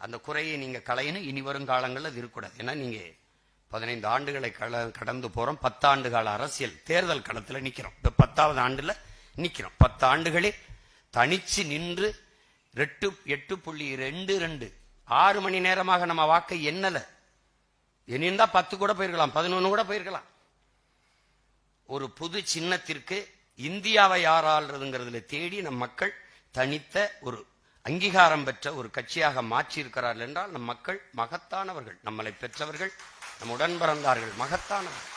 அந்த குறையை நீங்க களையணும். இனி வரும் காலங்களில் அது இருக்கக்கூடாது. ஏன்னா நீங்க 15 ஆண்டுகளை கடந்து போறோம். 10 ஆண்டு கால அரசியல் தேர்தல் களத்துல நிக்கிறோம். இப்ப 10வது ஆண்டுல நிக்கிறோம். 10 ஆண்டுகளே தனிச்சு நின்று 8.22 6 மணி நேரமாக நம்ம வாக்கை எண்ணல. எண்ணிருந்தா 10 கூட போயிருக்கலாம், 11 கூட போயிருக்கலாம். ஒரு புது சின்னத்திற்கு இந்தியாவை யாராள்றதுங்கிறதுல தேடி நம் மக்கள் தனித்த ஒரு அங்கீகாரம் பெற்ற ஒரு கட்சியாக மாற்றி இருக்கிறார்கள் என்றால் நம் மக்கள் மகத்தானவர்கள், நம்மளை பெற்றவர்கள், நம் உடன் பிறந்தார்கள், மகத்தானவர்கள்.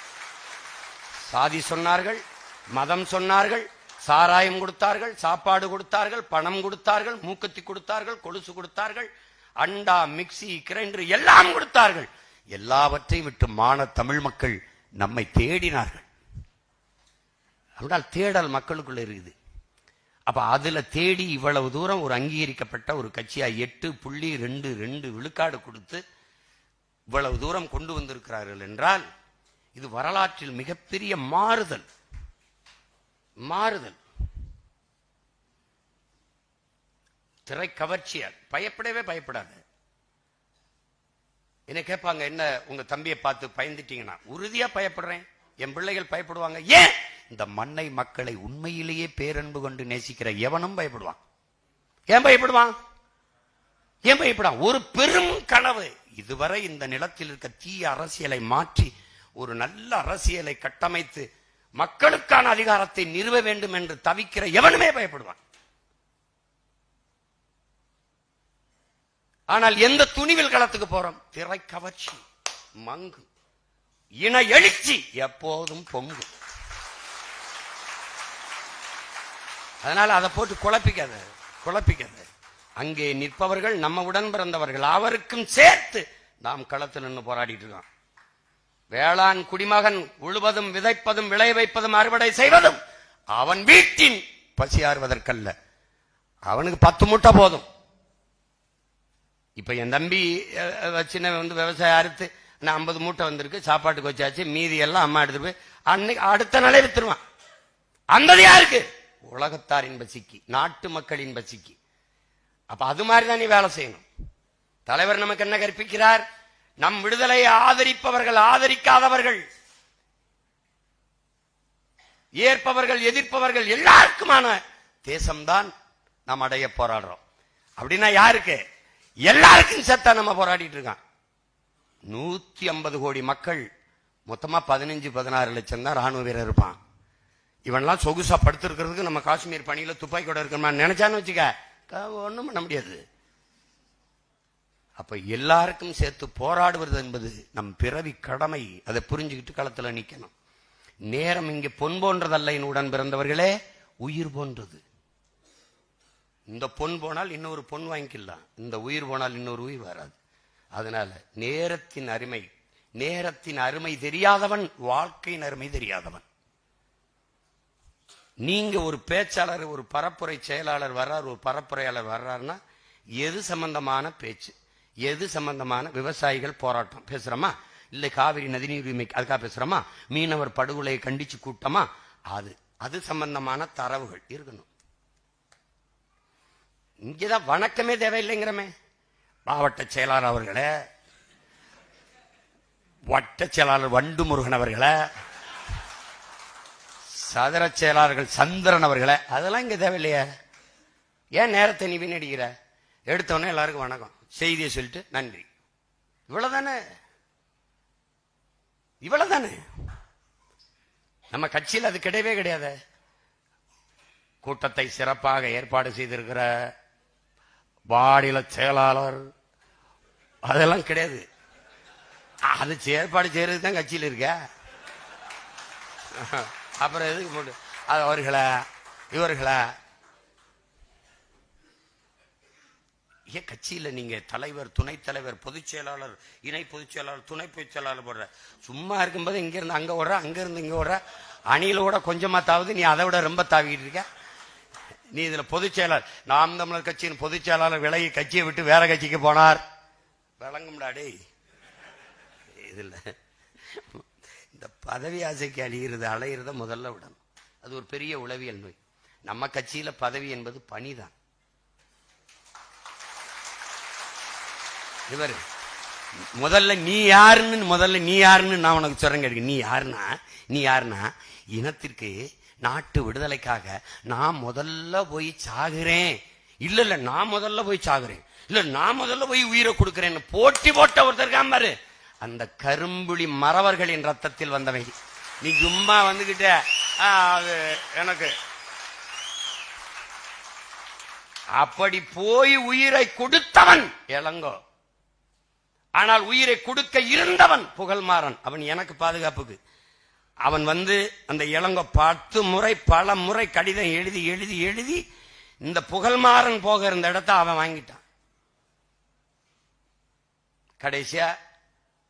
சாதி சொன்னார்கள், மதம் சொன்னார்கள், சாராயம் கொடுத்தார்கள், சாப்பாடு கொடுத்தார்கள், பணம் கொடுத்தார்கள், மூக்கத்தி கொடுத்தார்கள், கொலுசு கொடுத்தார்கள், அண்டா மிக்சி கிரைண்டர் எல்லாம் கொடுத்தார்கள். எல்லாவற்றையும் விட்டு மான தமிழ் மக்கள் நம்மை தேடினார்கள். அப்படினால் தேடல் மக்களுக்குள்ள இருக்குது. அப்ப அதுல தேடி இவ்வளவு தூரம் ஒரு அங்கீகரிக்கப்பட்ட ஒரு கட்சியா 8.22 விழுக்காடு கொடுத்து இவ்வளவு தூரம் கொண்டு வந்திருக்கிறார்கள் என்றால் இது வரலாற்றில் மிகப்பெரிய மாறுதல். மாறுதல். திரை கவர்ச்சியால் பயப்படவே பயப்படாது. என்ன கேட்பாங்க, என்ன உங்க தம்பியை பார்த்து பயந்துட்டீங்கன்னா? உறுதியா பயப்படுறேன். என் பிள்ளைகள் பயப்படுவாங்க. ஏன்? இந்த மண்ணை மக்களை உண்மையிலேயே பேரன்பு கொண்டு நேசிக்கிற எவனும் பயப்படுவான். ஏன் பயப்படுவான்? ஏன் பயப்படான்? ஒரு பெரும் கனவு. இதுவரை இந்த நிலத்தில் இருக்க தீய அரசியலை மாற்றி ஒரு நல்ல அரசியலை கட்டமைத்து மக்களுக்கான அதிகாரத்தை நிறுவ வேண்டும் என்று தவிக்கிற எவனுமே பயப்படுவான். ஆனால் எந்த துணிவில் களத்துக்கு போறோம்? திரை கவர்ச்சி, மங்கு, இன எழுச்சி எப்போதும் பொங்கு. அதனால அதை போட்டு குழப்பிக்காத. அங்கே நிற்பவர்கள் நம்ம உடன் பிறந்தவர்கள், அவருக்கும் சேர்த்து நாம் களத்தில் நின்று போராடிட்டு இருக்கோம். வேளாண் குடிமகன் உழுவதும் விதைப்பதும் விளைய வைப்பதும் அறுவடை செய்வதும் அவன் வீட்டின் பசியாறுவதற்கல்ல. அவனுக்கு 10 மூட்டை போதும். இப்ப என் தம்பி சின்ன விவசாயம் அறுத்து 50 மூட்டை வந்திருக்கு, சாப்பாட்டுக்கு வச்சாச்சு, மீதி எல்லாம் அம்மா எடுத்துட்டு போய் அன்னைக்கு அடுத்த நாளே வித்துருவான். அந்த யாருக்கு? உலகத்தாரின் பசிக்கு, நாட்டு மக்களின் பசிக்கு. அப்ப அது மாதிரிதான் நீ வேலை செய்யணும். தலைவர் நமக்கு என்ன கற்பிக்கிறார்? நம் விடுதலையை ஆதரிப்பவர்கள், ஆதரிக்காதவர்கள், ஏற்பவர்கள், எதிர்ப்பவர்கள் எல்லாருக்குமான தேசம்தான் நாம் அடைய போராடுறோம். அப்படின்னா யாருக்கு? எல்லாருக்கும் சேர்த்தா நம்ம போராடிட்டு இருக்கான். 150 கோடி மக்கள், மொத்தமா 15-16 லட்சம் தான் ராணுவ வீரர் இருப்பான். இவன்லாம் சொகுசா படுத்திருக்கிறதுக்கு நம்ம காஷ்மீர் பணியில துப்பாக்கி கூட இருக்கணுமா நினைச்சான்னு வச்சுக்க, ஒண்ணும் பண்ண முடியாது. அப்ப எல்லாருக்கும் சேர்த்து போராடுவது என்பது நம் பிறவி கடமை. அதை புரிஞ்சுக்கிட்டு களத்துல நிக்கணும். நேரம் இங்கே பொன் போன்றதல்ல. என் உடன் பிறந்தவர்களே, உயிர் போன்றது. இந்த பொன் போனால் இன்னொரு பொன் வாங்கிக்கலாம், இந்த உயிர் போனால் இன்னொரு உயிர் வராது. அதனால நேரத்தின் அருமை தெரியாதவன் வாழ்க்கையின் அருமை தெரியாதவன். நீங்க ஒரு பேச்சாளர், ஒரு பரப்புரை செயலாளர் வர்றார், ஒரு பரப்புரையாளர் வர்றாருன்னா எது சம்பந்தமான பேச்சு, எது சம்பந்தமான விவசாயிகள் போராட்டம் பேசுறோமா, இல்ல காவிரி நதிநீர் உரிமை அதுக்காக பேசுறோமா, மீனவர் படுகொலையை கண்டிச்சு கூட்டமா, அது சம்பந்தமான தரவுகள் இருக்கணும். இங்கதான் வணக்கமே தேவையில்லைங்கிறமே. மாவட்ட செயலாளர் அவர்களே, வட்ட செயலாளர் வண்டு முருகன் அவர்களே, சதுர செயலாளர்கள் சந்திரன் அவர்களே, அதெல்லாம் இங்க தேவையில்லையா? ஏன் நேரத்தை நீ வீணடிக்கிற? எடுத்தோடனே எல்லாருக்கும் வணக்கம், செய்தியை சொல்லிட்டு நன்றி, இவ்வளவுதானே. நம்ம கட்சியில் அது கிடையவே கிடையாது. கூட்டத்தை சிறப்பாக ஏற்பாடு செய்திருக்கிற மாநில செயலாளர் அதெல்லாம் கிடையாது. அது ஏற்பாடு செய்யறதுக்கு தான் கட்சியில் இருக்க. அப்புறம் எதுக்கு போட்டு அது அவர்களா இவர்களா? ஏன் கட்சியில் நீங்க தலைவர், துணைத் தலைவர், பொதுச் செயலாளர், இணை பொதுச் செயலாளர், துணை பொதுச் செயலாளர் போடுற, சும்மா இருக்கும்போது இங்க இருந்து அங்க ஓடுற, அங்க இருந்து இங்க ஓடுற, அணியிலோட கொஞ்சமா தாவது, நீ அதை விட ரொம்ப தாவிக்கிட்டு இருக்க. நீ இதுல பொதுச் செயலாளர், நாம் தமிழர் கட்சியின் பொதுச் செயலாளர் விலகி கட்சியை விட்டு வேற கட்சிக்கு போனார், விளங்கும்டாடே. இதுல இந்த பதவி ஆசைக்கு அலையிறத முதல்ல விடணும். அது ஒரு பெரிய உளவியல் நோய். நம்ம கட்சியில பதவி என்பது பணிதான். இவர் முதல்ல நீ யாருன்னு நான் உனக்கு சொல்றேன் கேட்க. நீ யாருன்னா இனத்திற்கு, நாட்டு விடுதலைக்காக நான் முதல்ல போய் சாகுறேன், இல்ல நான் முதல்ல போய் சாகுறேன், இல்ல நான் முதல்ல போய் உயிரை கொடுக்கிறேன்னு போட்டி போட்ட ஒருத்தர் காம்பாரு. அந்த கரும்புலி மறவர்களின் ரத்தத்தில் வந்தவை. நீ சும்மா வந்துகிட்ட அது எனக்கு அப்படி போய் உயிரை கொடுத்தவன் இளங்கோ. ஆனால் உயிரை கொடுக்க இருந்தவன் புகழ்மாறன். அவன் எனக்கு பாதுகாப்புக்கு அவன் அந்த இளங்கோ 10 முறை பல முறை கடிதம் எழுதி எழுதி எழுதி இந்த புகழ்மாறன் போக இருந்த இடத்த அவன் வாங்கிட்டான். கடைசியா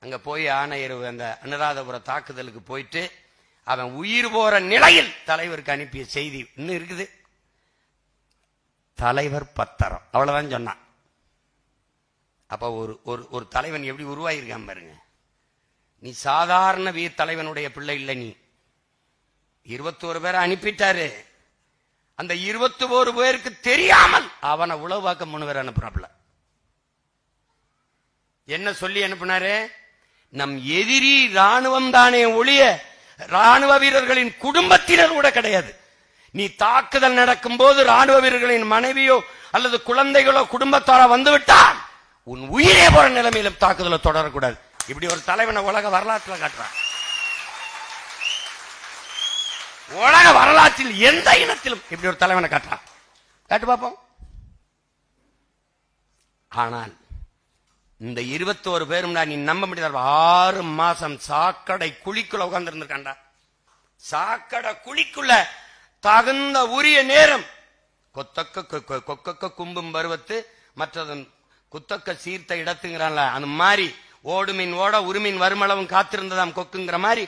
அங்க போய் ஆணையர் அந்த அனுராதபுர தாக்குதலுக்கு போயிட்டு அவன் உயிர் போற நிலையில் தலைவருக்கு அனுப்பிய செய்தி இன்னும் இருக்குது. தலைவர் பத்திரம், அவ்வளவுதான் சொன்னான். அப்ப ஒரு தலைவன் எப்படி உருவாயிருக்கான் பாருங்க. நீ சாதாரண வீர் தலைவனுடைய பிள்ளை இல்லை. நீ 21 பேரை அனுப்பிட்டாரு. அந்த 21 பேருக்கு தெரியாமல் அவனை உளவாக்க 3 பேர் அனுப்புறாப்ல. என்ன சொல்லி அனுப்புனாரு? நம் எதிரி ராணுவம் தானே ஒழிய ராணுவ வீரர்களின் குடும்பத்தினர் கூட கிடையாது. நீ தாக்குதல் நடக்கும் போது ராணுவ வீரர்களின் மனைவியோ அல்லது குழந்தைகளோ குடும்பத்தாரோ வந்துவிட்டால் உன் உயிரே போற நிலைமையிலும் தாக்குதலை தொடரக்கூடாது. இப்படி ஒரு தலைவனை உலக வரலாற்றில் காட்டுறான். உலக வரலாற்றில் எந்த இனத்திலும் இப்படி ஒரு தலைவனை காட்டுறான். காட்டு பார்ப்போம். ஆனால் இந்த 21 பேரும் நீ நம்ப முடியாது. 6 மாசம் சாக்கடை குழிக்குள்ள உட்கார்ந்து இருந்திருக்காண்டா. சாக்கடை குழிக்குள்ள தகுந்த உரிய நேரம் கொக்கக்க கும்பும் பருவத்து மற்றதன் குத்தக்க சீர்த்த இடத்துங்கிறான்ல, அந்த மாதிரி ஓடுமின் ஓட உருமின் வருமளவும் காத்திருந்ததாம் கொக்குங்கிற மாதிரி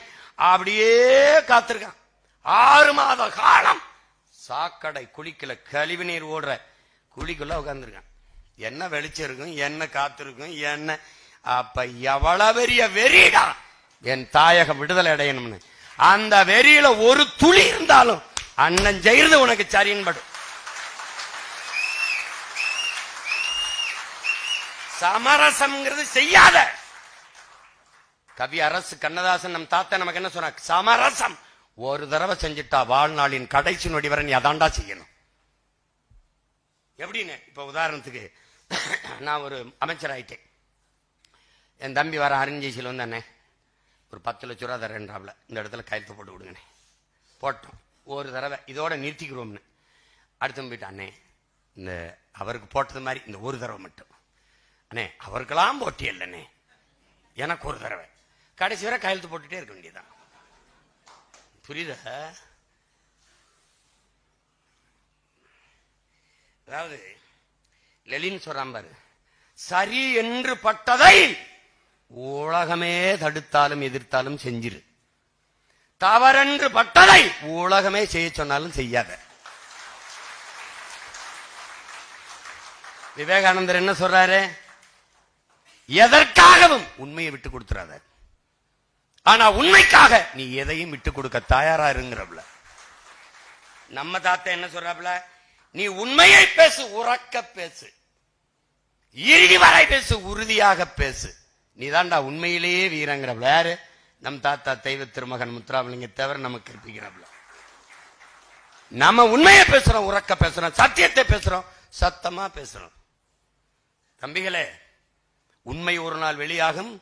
அப்படியே காத்திருக்கான். 6 மாத காலம் சாக்கடை குழிக்குள்ள கழிவு நீர் ஓடுற குழிக்குள்ள உட்கார்ந்துருக்கான். என்ன வெளிச்சம் இருக்கும், என்ன காத்திருக்கும், என்ன அப்ப எவ்வளவு பெரிய வெறிடா என் தாயகம் விடுதலை அடையணும்னு. அந்த வெறியில ஒரு துளி இருந்தாலும் அண்ணன் ஜெயிறது உனக்கு சரியின்படும். சமரசம்ங்கிறது செய்யாத. கவி அரசு கண்ணதாசன் நம் தாத்தா நமக்கு என்ன சொன்ன? சமரசம் ஒரு தடவை செஞ்சுட்டா வாழ்நாளின் கடைசி நொடி வரை நீ அதாண்டா செய்யணும். எப்படின்னு இப்ப உதாரணத்துக்கு நான் ஒரு அமைச்சர் ஆயிட்டேன். என் தம்பி வர அருஞ்சேசியில் வந்தானே ஒரு 10 லட்ச ரூபா தரேன்றாப்ல, இந்த இடத்துல கையெழுத்து போட்டு விடுங்கண்ணே. போட்டோம். ஒரு தடவை இதோட நிறுத்திக்கிறோம்னு. அடுத்து போயிட்டானே இந்த அவருக்கு போட்டது மாதிரி இந்த ஒரு தடவை மட்டும் அண்ணே, அவருக்கெல்லாம் போட்டி இல்லைண்ணே, எனக்கு ஒரு தடவை. கடைசி வரை கையெழுத்து போட்டுட்டே இருக்க வேண்டியதான். புரியுதா? அதாவது லெலின் சொல்றான் பாரு, சரி என்று பட்டதை உலகமே தடுத்தாலும் எதிர்த்தாலும் செஞ்சிரு, தவறென்று பட்டதை உலகமே செய்ய சொன்னாலும் செய்யாத. விவேகானந்தர் என்ன சொல்றாரு? எதற்காகவும் உண்மையை விட்டு கொடுத்துறாத, ஆனா உண்மைக்காக நீ எதையும் விட்டு கொடுக்க தயாரா இருங்கிறப்ல. நம்ம தாத்தா என்ன சொல்றாப்ல? நீ உண்மையை பேசு, உறக்க பேசு, இறுதி வரை பேசு, உறுதியாக பேசு, நீ தான்டா உண்மையிலேயே வீரங்கிறப்ல. யாரு? நம் தாத்தா தெய்வ திருமகன் முத்துராமலிங்க தவிர நமக்கு கற்பிக்கிறப்ல. நம்ம உண்மையை பேசுறோம், உறக்க பேசுறோம், சத்தியத்தை பேசுறோம், சத்தமா பேசுறோம். தம்பிகளே, உண்மை ஒரு நாள் வெளியாகும்,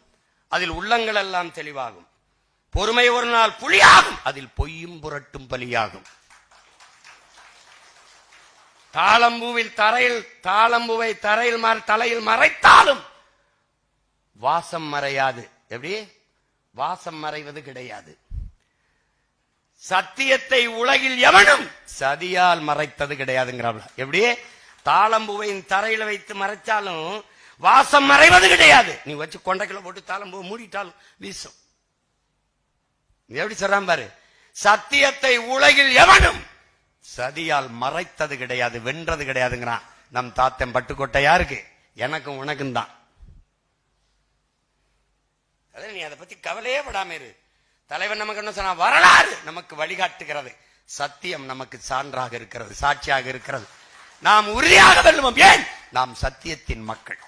அதில் உள்ளங்கள் எல்லாம் தெளிவாகும். பொறுமை ஒரு நாள் புலியாகும், அதில் பொய்யும் புரட்டும் பலியாகும். தாளம்பூவை தலையில் மறைத்தாலும் வாசம் மறையாது. எப்படி? வாசம் மறைவது கிடையாது. சத்தியத்தை உலகில் எவனும் சதியால் மறைத்தது கிடையாதுங்கிறாப்ல. எப்படி? தாளம்பூவை தரையில் வைத்து மறைச்சாலும் வாசம் மறைவது கிடையாது. நீ வச்சு கொண்டைக்குள்ள போட்டு தாளம்பூ மூடிட்டாலும் வீசும். எப்படி சொல்றான் பாரு, சத்தியத்தை உலகில் எவனும் சதியால் மறைத்தது கிடையாது, வென்றது கிடையாதுங்கிறான். நம் தாத்தன் பட்டுக்கோட்டை யாருக்கு? எனக்கும் உனக்கும் தான். நீ அதை பத்தி கவலையே படாம இரு. தலைவன் நமக்கு என்ன சொன்னா? வரலாறு நமக்கு வழிகாட்டுகிறது, சத்தியம் நமக்கு சான்றாக இருக்கிறது, சாட்சியாக இருக்கிறது. நாம் உறுதியாக வெல்லுவோம். ஏன்? நாம் சத்தியத்தின் மக்கள்.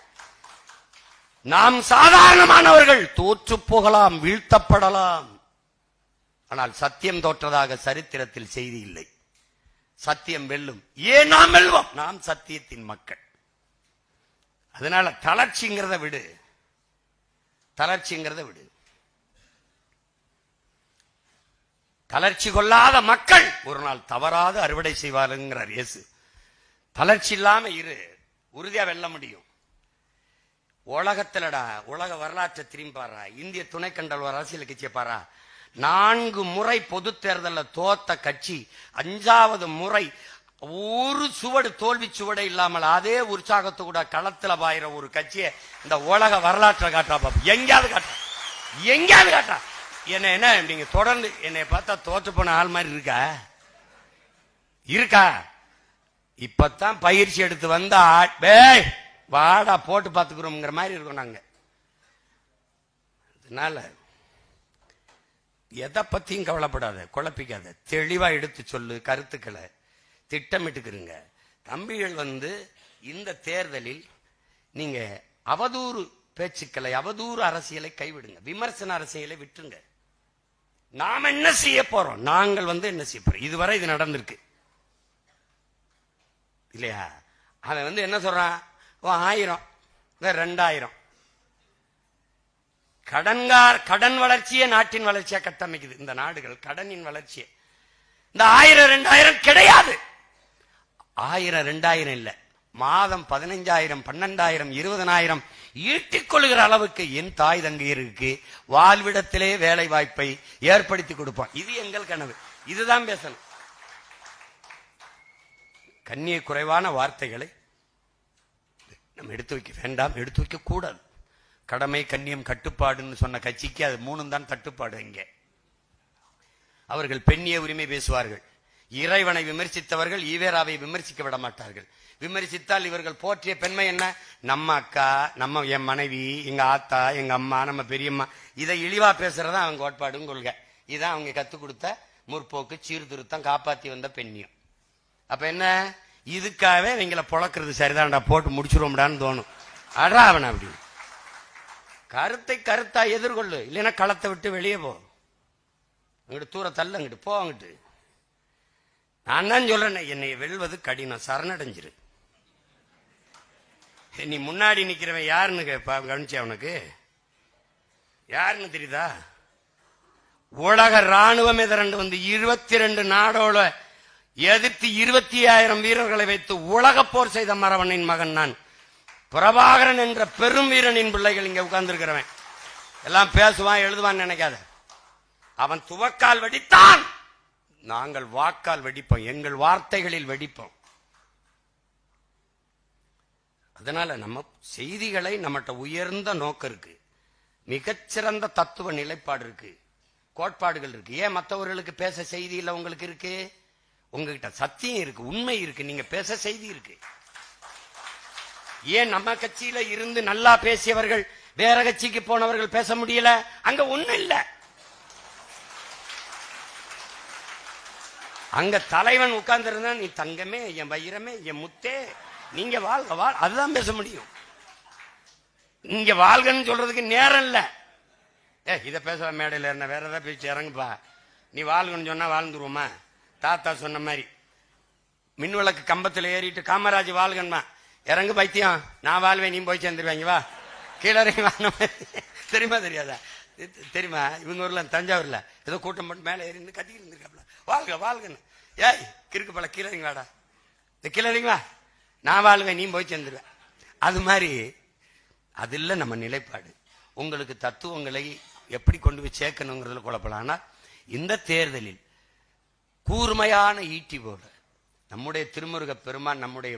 நாம் சாதாரணமானவர்கள், தோற்று போகலாம், வீழ்த்தப்படலாம், ஆனால் சத்தியம் தோற்றதாக சரித்திரத்தில் செய்தி இல்லை. சத்தியம் வெல்லும். ஏன் நாம் வெல்வோம்? நாம் சத்தியத்தின் மக்கள். அதனால தளர்ச்சிங்கிறத விடு, தளர்ச்சிங்கிறத விடு. தளர்ச்சி கொள்ளாத மக்கள் ஒரு நாள் தவறாத அறுவடை செய்வாருங்கிறார் இயேசு. தளர்ச்சி இல்லாம இரு, உறுதியா வெல்ல முடியும். உலகத்திலடா, உலக வரலாற்றை திரும்பி பாரா, இந்திய துணை கண்டல் அரசியல் கட்சியை பாரா, 4 முறை பொது தேர்தலில் தோத்த கட்சி 5வது முறை ஒரு சுவடு, தோல்வி சுவடை இல்லாமல் அதே உற்சாகத்து கூட களத்துல பாயிர ஒரு கட்சியை இந்த உலக வரலாற்றை காட்டா பாப்பா. எங்கேயாவது காட்டா, எங்கேயாவது காட்டா. என்ன நீங்க தொடர்ந்து என்னை பார்த்தா தோற்று போன ஆள் மாதிரி இருக்கா? இப்பதான் பயிற்சி எடுத்து வந்தா வாடா போட்டு பார்த்துக்கிறோம்ங்கிற மாதிரி இருக்கும் நாங்க. அதனால எதை பத்தியும் கவலைப்படாத, குழப்பிக்காத, தெளிவா எடுத்து சொல்லு, கருத்துக்களை திட்டமிட்டுக்கிறீங்க. தம்பிகள் இந்த தேர்தலில் நீங்க அவதூறு பேச்சுக்களை, அவதூறு அரசியலை கைவிடுங்க, விமர்சன அரசியலை விட்டுருங்க. நாம என்ன செய்ய போறோம்? நாங்கள் என்ன செய்ய போறோம்? இதுவரை இது நடந்திருக்கு இல்லையா? அவன் என்ன சொல்றான்? 1000 2000 கடன் வளர்ச்சியே நாட்டின் வளர்ச்சியா கட்டமைக்குது. இந்த நாடுகள் கடனின் வளர்ச்சியை. இந்த 1000 2000 கிடையாது. 1000 2000 இல்ல, மாதம் 15,000 12,000 20,000 ஈட்டிக் கொள்ளுகிற அளவுக்கு என் தாய் தங்கையருக்கு வாழ்விடத்திலே வேலை வாய்ப்பை ஏற்படுத்தி கொடுப்போம். இது எங்கள் கனவு. இதுதான் பேசணும். கண்ணிய குறைவான வார்த்தைகளை நம்ம எடுத்து வைக்க வேண்டாம், எடுத்து வைக்க கூடாது. கடமை, கண்ணியம், கட்டுப்பாடுன்னு சொன்ன கட்சிக்கு அது 3 தான் தட்டுப்பாடு. இங்கே அவர்கள் பெண்ணிய உரிமை பேசுவார்கள். இறைவனை விமர்சித்தவர்கள் ஈவேராவை விமர்சிக்க விட மாட்டார்கள். விமர்சித்தால் இவர்கள் போற்றிய பெண்மை என்ன? நம்ம அக்கா, நம்ம என் மனைவி, எங்க ஆத்தா, எங்க அம்மா, நம்ம பெரியம்மா, இதை இழிவா பேசுறதா அவங்க கோட்பாடுன்னு கொள்கை. இதான் அவங்க கத்துக் கொடுத்த முற்போக்கு, சீர்திருத்தம், காப்பாத்தி வந்த பெண்ணியம். அப்ப என்ன? இதுக்காகவே இவங்களை பொழக்கிறது சரிதான்டா, போட்டு முடிச்சிருவோம்டான்னு தோணும். அடா அவன் அப்படி கருத்தை கருத்தா எதிர்கொள்ளு, இல்லைன்னா களத்தை விட்டு வெளியே போ, அங்கிட்டு தூர தள்ள, அங்கிட்டு போ. அங்கிட்டு நான் தான் சொல்றேன், என்னை வெல்வது கடினம், சரணடைஞ்சிரு. நீ முன்னாடி நிக்கிறவன் யாருன்னு கவனிச்ச? அவனுக்கு யாருன்னு தெரியுதா? உலக ராணுவமே திரண்டு 22 நாடோட எதிர்த்து 20,000 வீரர்களை வைத்து உலக போர் செய்த மரவனின் மகன் நான். பிரபாகரன் என்ற பெரும் வீரனின் பிள்ளைகள் இங்க உட்கார்ந்துருக்கிறவன். எல்லாம் பேசுவான், எழுதுவான் நினைக்காத. அவன் துவக்கால் வெடித்தான், நாங்கள் வாக்கால் வெடிப்போம், எங்கள் வார்த்தைகளில் வெடிப்போம். அதனால நம்ம செய்திகளை நம்மகிட்ட உயர்ந்த நோக்கம் இருக்கு, மிகச்சிறந்த தத்துவ நிலைப்பாடு இருக்கு, கோட்பாடுகள் இருக்கு. ஏன் மற்றவர்களுக்கு பேச செய்தி இல்ல உங்களுக்கு இருக்கு? உங்ககிட்ட சத்தியம் இருக்கு, உண்மை இருக்கு, நீங்க பேச செய்தி இருக்கு. ஏன் நம்ம கட்சியில இருந்து நல்லா பேசியவர்கள் வேற கட்சிக்கு போனவர்கள் பேச முடியல? அங்க ஒண்ணு இல்ல. அங்க தலைவன் உட்கார்ந்து இருந்தா நீ தங்கமே, என் வைரமே, என் முத்தே, நீங்க வாழ்க வாழ், அதுதான் பேச முடியும். இங்க வாழ்கன்னு சொல்றதுக்கு நேரம் இல்ல. இத பேச மேடையில என்ன வேற ஏதாவது பேச்சு இறங்குப்பா, நீ வாழ்கன்னு சொன்னா வாழ்ந்துருவோமா? தாத்தா சொன்ன மாதிரி மின்விளக்கு கம்பத்துல ஏறிட்டு காமராஜ் வாழ்கன்மா, இறங்கு பைத்தியம், நான் வாழ்வேன், நீ போய் சேர்ந்துருவாங்க, வா கீழே தெரியுமா தெரியாதா? தெரியுமா? இவங்க ஊர்ல தஞ்சாவூர்ல ஏதோ கூட்டம் போட்டு மேலே ஏறி கத்திக்கிட்டு இருந்திருக்காப்ல, வாழ்க வாழ்கன்னு. ஏய் கிறுக்கு பல கீழே வாடா, இந்த கீழே வா, நான் வாழ்வேன், நீ போய் சேர்ந்துருவேன். அது மாதிரி அது இல்ல நம்ம நிலைப்பாடு. உங்களுக்கு தத்துவங்களை எப்படி கொண்டு போய் சேர்க்கணுங்கிறதுல குழப்பலாம். ஆனால் இந்த தேர்தலில் கூர்மையான ஈட்டி போல நம்முடைய திருமுருக பெருமான், நம்முடைய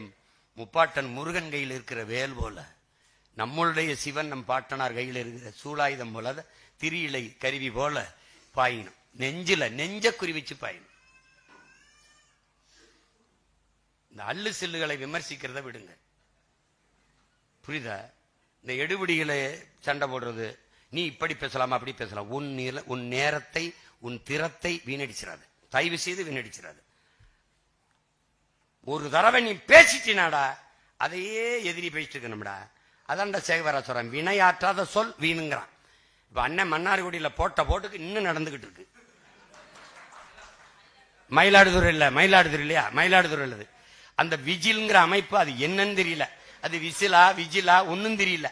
முப்பாட்டன் முருகன் கையில் இருக்கிற வேல் போல, நம்மளுடைய சிவன் நம் பாட்டனார் கையில் இருக்கிற சூலாயுதம் போல, திரியிலை கருவி போல பாயினும். நெஞ்ச குறிவிச்சு பாயினும். இந்த அள்ளு சில்லுகளை விமர்சிக்கிறத விடுங்க, புரியுதா? இந்த எடுபிடிகளை சண்டை போடுறது, நீ இப்படி பேசலாமா அப்படி பேசலாம், உன் நேரத்தை உன் திறத்தை வீணடிச்சிடாது, தயவு செய்து வீணடிச்சிடாது. ஒரு தடவை நீ பேசிட்டினாடா அதையே எதிரி பேசிட்டு இருக்கணும்டா. அதான்டா சேகவரா சொல்றான், வினையாற்றாத சொல் வீணுங்கிறான். இப்ப அண்ணன் மன்னார்குடியில போட்ட போட்டுக்கு இன்னும் நடந்துகிட்டு இருக்கு. மயிலாடுதுறை இல்ல, மயிலாடுதுறை இல்லையா, மயிலாடுதுறை இல்லது. அந்த விஜில்ங்கிற அமைப்பு அது என்னன்னு தெரியல, அது விஜிலா ஒன்னும் தெரியல.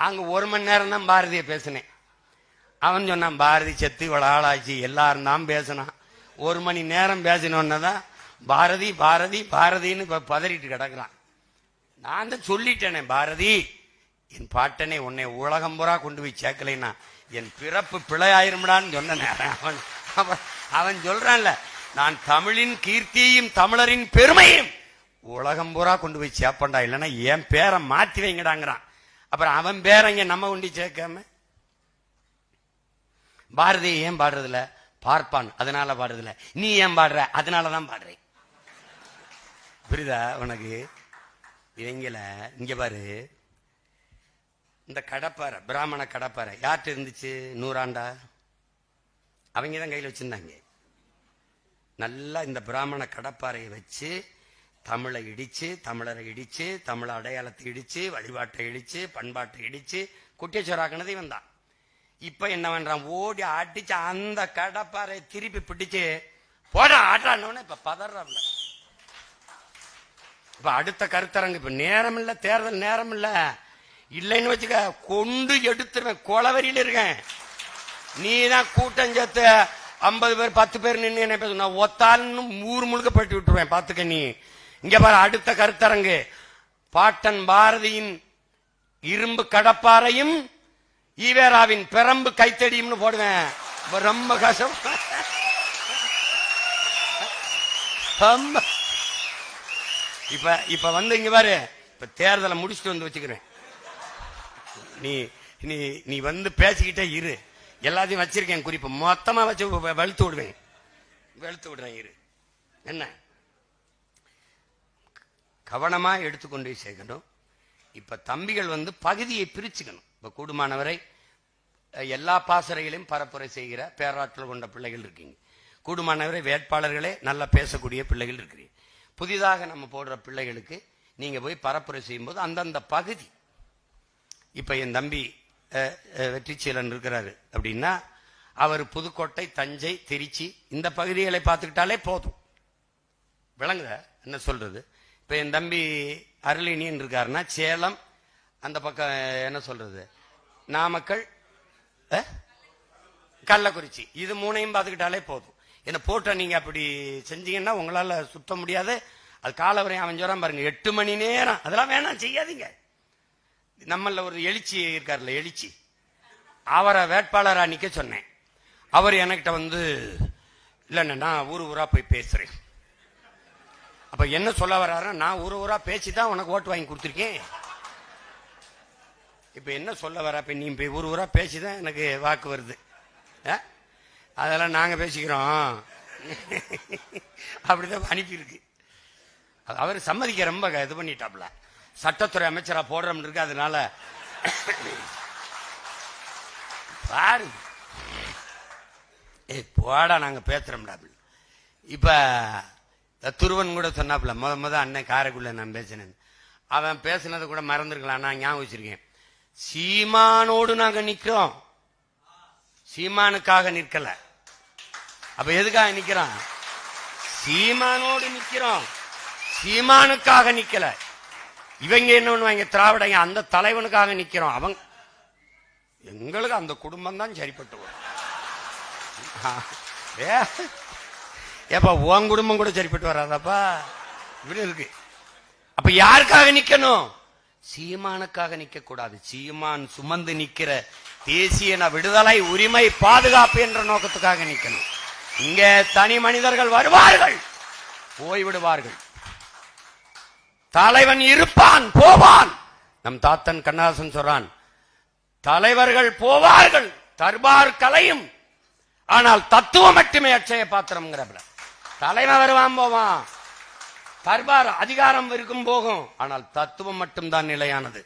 அங்க 1 மணி நேரம் தான் பாரதிய பேசினேன். அவன் சொன்னான் பாரதி செத்து இவ்வளவு ஆளாச்சு, எல்லாரும் தான் பேசினான். 1 மணி நேரம் பேசினோன்னதான் பாரதி பாரதி பாரதின்னு இப்ப பதறிட்டு கிடக்குறான். நான் தான் சொல்லிட்டேனே, பாரதி என் பாட்டனே, உன்னை உலகம் பூரா கொண்டு போய் சேர்க்கலைன்னா என் பிறப்பு பிழையாயிரும்டான்னு சொன்ன. அவன் சொல்றான்ல, நான் தமிழின் கீர்த்தியையும் தமிழரின் பெருமையும் உலகம் பூரா கொண்டு போய் சேர்ப்பண்டா, இல்லைன்னா என் பேரை மாத்தி வைங்கடாங்கிறான். அப்புறம் அவன் பேரங்க நம்ம கொண்டு சேர்க்காம பாரதி ஏன் பாடுறதில்ல? பார்ப்பான் அதனால பாடுறதில்ல. நீ ஏன் பாடுற? அதனாலதான் பாடுறேன். புரியுதா உனக்கு? இவங்கள இங்க பாரு, இந்த கடப்பாறை, பிராமண கடப்பாறை யார்கிட்ட இருந்துச்சு? 100 ஆண்டா அவங்க தான் கையில் வச்சிருந்தாங்க. நல்லா இந்த பிராமண கடப்பாறையை வச்சு தமிழை இடிச்சு, தமிழரை இடிச்சு, தமிழ் அடையாளத்தை இடிச்சு, வழிபாட்டை இடிச்சு, பண்பாட்டை இடிச்சு குட்டிச்சோராக்கினதை வந்தான். இப்ப என்ன பண்றான்? ஓடி அடிச்சு அந்த கடப்பாறை திருப்பி பிடிச்சு போட ஆட்டானவன இப்ப பதறான். இப்ப அடுத்த கருத்தரங்கு, இப்ப நேரம் இல்ல, தேர்தல் நேரம் இல்ல, இல்லைன்னு வச்சுக்க கொண்டு எடுத்துருவேன், கொலவரியில இருக்கேன். நீ தான் கூட்டம் சேர்த்து 50 பேர் 10 பேர் நின்று என்ன பேச, நான் ஒத்தால்னு ஊர் முழுக்க போயிட்டு விட்டுருவேன், பாத்துக்க. நீ இங்க பாரு, அடுத்த கருத்தரங்கு பாட்டன் பாரதியின் இரும்பு கடப்பாறையும் ஈவேராவின் பெரம்பு கைத்தடியும்னு போடுவேன். ரொம்ப கஷ்டம். இப்ப வந்து இங்க பாரு, இப்ப தேர்தலை முடிச்சுட்டு வந்து வச்சுக்கிறேன். நீ நீ நீ வந்து பேசிக்கிட்டே இரு, எல்லாத்தையும் வச்சிருக்கேன் குறிப்பு, மொத்தமா வச்சு வெளுத்து விடுறேன் இரு. என்ன கவனமா எடுத்துக்கொண்டு சேர்க்கணும். இப்ப தம்பிகள் வந்து பகுதியை பிரிச்சுக்கணும். இப்ப கூடுமானவரை எல்லா பாசறைகளையும் பரப்புரை செய்கிற பேராற்றல் கொண்ட பிள்ளைகள் இருக்கீங்க. கூடுமானவரை வேட்பாளர்களே நல்லா பேசக்கூடிய பிள்ளைகள் இருக்கிறீங்க. புதிதாக நம்ம போடுற பிள்ளைகளுக்கு நீங்க போய் பரப்புரை செய்யும் போது அந்தந்த பகுதி, இப்ப என் தம்பி வெற்றிச்சீலன் இருக்கிறாரு அப்படின்னா அவர் புதுக்கோட்டை, தஞ்சை, திருச்சி இந்த பகுதிகளை பார்த்துக்கிட்டாலே போதும். விளங்குத என்ன சொல்றது? இப்ப என் தம்பி அருளினியன் இருக்காருன்னா சேலம், அந்த பக்கம் என்ன சொல்றது, நாமக்கல், கள்ளக்குறிச்சி, இது 3ஐயும் பார்த்துக்கிட்டாலே போதும். என்ன போட்ட நீங்க அப்படி செஞ்சீங்கன்னா உங்களால சுத்த முடியாது. அது காலவரையும் அவன் சொல்றான் பாருங்க, 8 மணி நேரம், அதெல்லாம் வேணாம், செய்யாதீங்க. நம்மள ஒரு எழுச்சி இருக்காருல்ல, எழுச்சி, அவரை வேட்பாளரா நிக்க சொன்னேன். அவர் என்கிட்ட வந்து இல்லைன்னா நான் ஊரா போய் பேசுறேன். அப்ப என்ன சொல்ல வர்றாரு, நான் ஊரா பேசிதான் உனக்கு ஓட்டு வாங்கி கொடுத்துருக்கேன், இப்ப என்ன சொல்ல வர? இப்ப நீ ஊர் ஊரா பேசிதான் எனக்கு வாக்கு வருது. அதெல்லாம் நாங்க பேசிக்கிறோம். அப்படிதான் அனுப்பியிருக்கு. அவர் சம்மதிக்க ரொம்ப இது பண்ணிட்டாப்ல. சட்டத்துறை அமைச்சரா போடுறோம் இருக்கு. அதனால பாரு போடா நாங்க பேசுறோம்டா. இப்ப துருவன் கூட சொன்னாப்ல, முத அண்ணன் காரைக்குள்ள நான் பேசினேன். அவன் பேசினது கூட மறந்துருக்கலாம், நான் ஞாபகம் வச்சிருக்கேன். சீமானோடு நாங்க நிக்கிறோம், சீமானுக்காக நிற்கல. அப்ப எதுக்காக நிக்கிறோம்? சீமானோடு நிக்கிறோம், சீமானுக்காக நிக்கல. இவங்க என்ன பண்ணுவாங்க, திராவிடங்க அந்த தலைவனுக்காக நிக்கிறோம். அவங்க எங்களுக்கு அந்த குடும்பம் தான் சரிப்பட்டு வரும். ஏப்பா உன் குடும்பம் கூட சரிப்பட்டு வராதப்பா, இப்படி இருக்கு. அப்ப யாருக்காக நிக்கணும்? சீமானுக்காக நிக்க கூடாது. சீமான் சுமந்து நிக்கிற தேசிய விடுதலை உரிமை பாதுகாப்பு என்ற நோக்கத்துக்காக நிக்கணும். இங்க தனி மனிதர்கள் வருவார்கள், போய்விடுவார்கள். தலைவன் இருப்பான், போவான். நம் தாத்தன் கண்ணதாசன் சொல்றான், தலைவர்கள் போவார்கள், தர்பார் கலையும், ஆனால் தத்துவம் மட்டுமே அட்சய பாத்திரம். தலைவன் வருவான் போவான், தர்பார் அதிகாரம் இருக்கும் போகும், ஆனால் தத்துவம் மட்டும்தான் நிலையானது.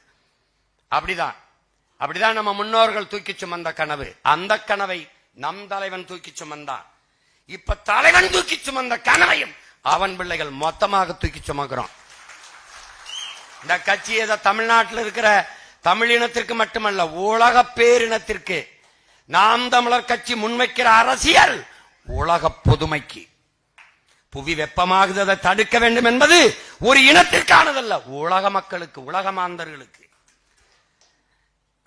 அப்படிதான் நம்ம முன்னோர்கள் தூக்கி சுமந்த கனவு. அந்த கனவை நம் தலைவன் தூக்கி சுமந்தான். இப்ப தலைவன் தூக்கி சுமந்த கனவையும் அவன் பிள்ளைகள் மொத்தமாக தூக்கி சுமக்கிறோம். இந்த கட்சி ஏதோ தமிழ்நாட்டில் இருக்கிற தமிழினத்திற்கு மட்டுமல்ல, உலக பேரினத்திற்கு. நாம் தமிழர் கட்சி முன்வைக்கிற அரசியல் உலக பொதுமைக்கு. புவி வெப்பமாகுவதை தடுக்க வேண்டும் என்பது ஒரு இனத்திற்கானதல்ல, உலக மக்களுக்கு, உலக மாந்தர்களுக்கு.